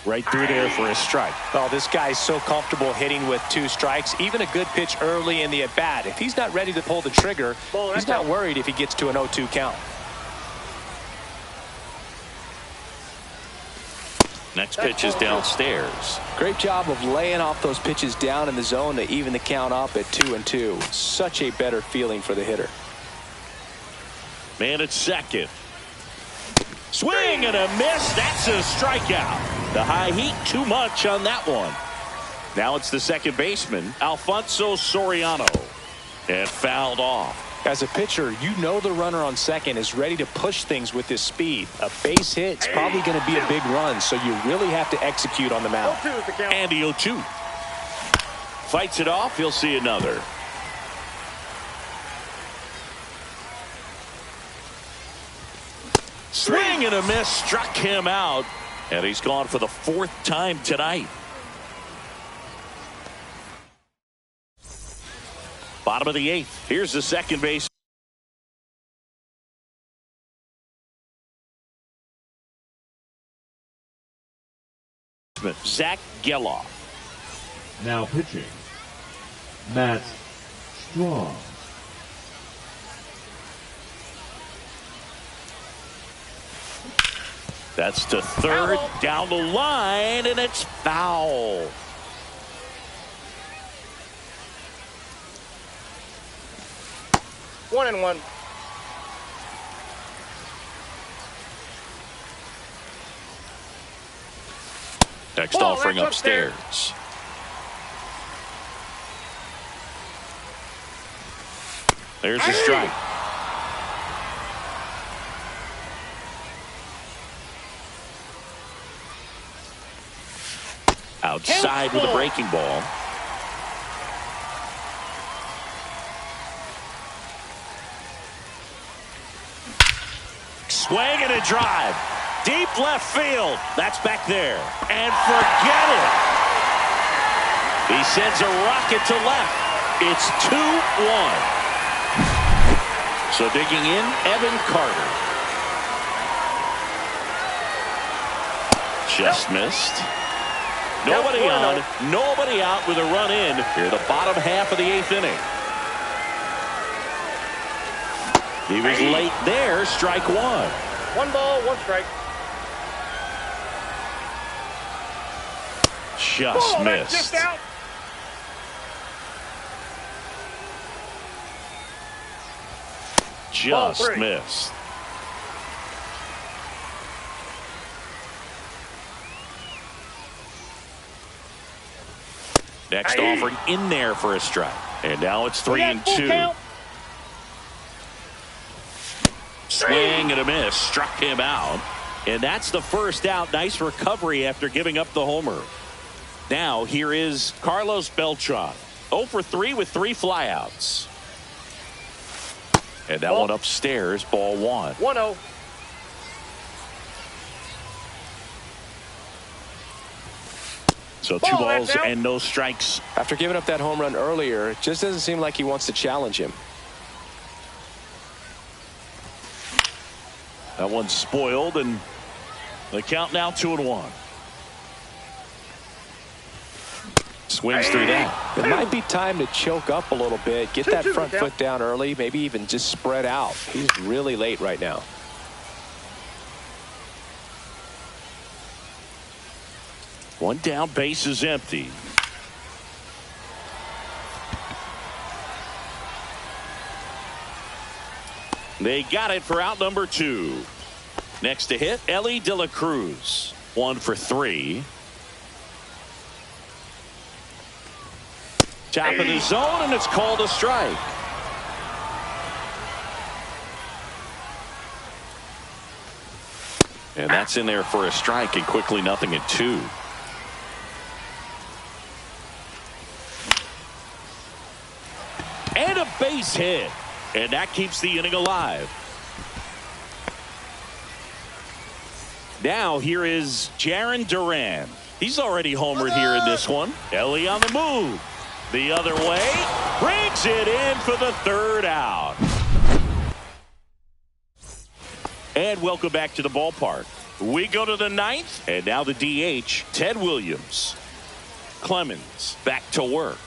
Right through there for a strike. Oh, this guy's so comfortable hitting with 2 strikes. Even a good pitch early in the at-bat. If he's not ready to pull the trigger, he's not worried if he gets to an 0-2 count. Next pitch is downstairs. Great job of laying off those pitches down in the zone to even the count up at 2-2. Such a better feeling for the hitter. Man at second. Swing and a miss. That's a strikeout. The high heat too much on that one. Now it's the second baseman, Alfonso Soriano. And fouled off. As a pitcher, you know the runner on second is ready to push things with his speed. A base hit is probably going to be a big run, so you really have to execute on the mound. And the 0-2. Fights it off. He'll see another. Swing and a miss struck him out. And he's gone for the 4th time tonight. Bottom of the 8th. Here's the second base. Zach Geloff. Now pitching, Matt Strong. That's to third, down the line, and it's foul. One and one. Next offering upstairs. There's a strike. Outside with a breaking ball. Swing and a drive. Deep left field. That's back there. And forget it. He sends a rocket to left. It's 2-1. So digging in, Evan Carter. Just missed. Nobody on, nobody out with a run in here, the bottom half of the 8th inning. He was late there, strike one. 1 ball, 1 strike. Just missed. Just out. Just missed. Next offering in there for a strike. And now it's 3-2. Swing and a miss. Struck him out. And that's the first out. Nice recovery after giving up the homer. Now here is Carlos Beltran. 0 for 3 with 3 flyouts. And that one upstairs, ball 1. 1-0. So 2 balls and no strikes. After giving up that home run earlier, it just doesn't seem like he wants to challenge him. That one's spoiled, and the count now 2-1. Swings through that. It might be time to choke up a little bit, get that front foot down early, maybe even just spread out. He's really late right now. One down, base is empty. They got it for out number 2. Next to hit, Ellie De La Cruz. 1 for 3. Top of the zone, and it's called a strike. And that's in there for a strike, and quickly nothing at 2. And a base hit. And that keeps the inning alive. Now here is Jarren Duran. He's already homered here in this one. Ellie on the move. The other way. Brings it in for the 3rd out. And welcome back to the ballpark. We go to the 9th. And now the DH, Ted Williams. Clemens back to work.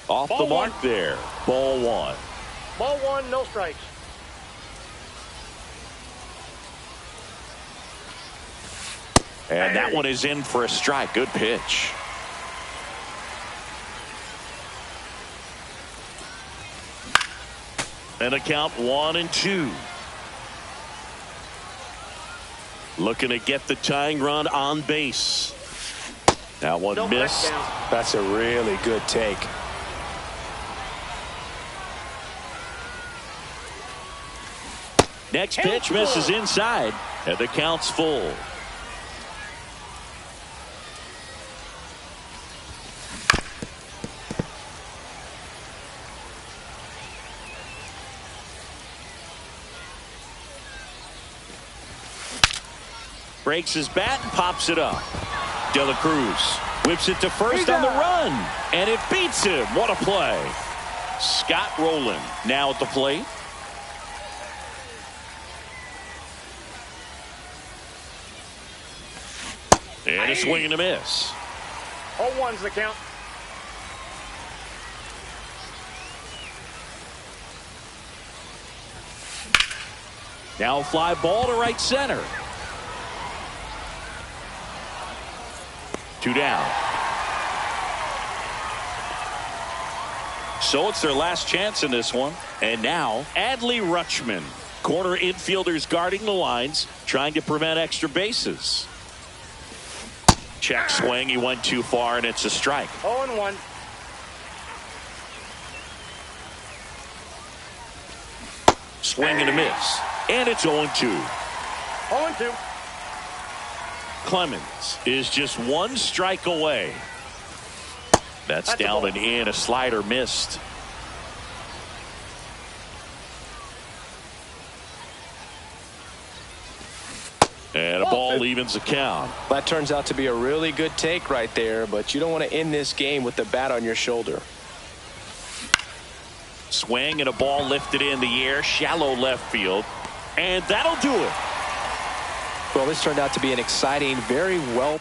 Off the mark there. Ball 1. Ball 1, no strikes. And that one is in for a strike. Good pitch. And a count 1-2. Looking to get the tying run on base. That one missed. That's a really good take. Next pitch misses inside, and the count's full. Breaks his bat and pops it up. De La Cruz whips it to first on the run, and it beats him. What a play. Scott Rowland now at the plate. And a swing and a miss. 0-1's the count. Now a fly ball to right center. 2 down. So it's their last chance in this one. And now Adley Rutschman. Corner infielders guarding the lines, trying to prevent extra bases. Check swing. He went too far, and it's a strike. 0-1. Swing and a miss. And it's 0-2. 0-2. Clemens is just one strike away. That's down and in. A slider missed. And a ball evens the count. That turns out to be a really good take right there, but you don't want to end this game with the bat on your shoulder. Swing and a ball lifted in the air, shallow left field, and that'll do it. Well, this turned out to be an exciting, very well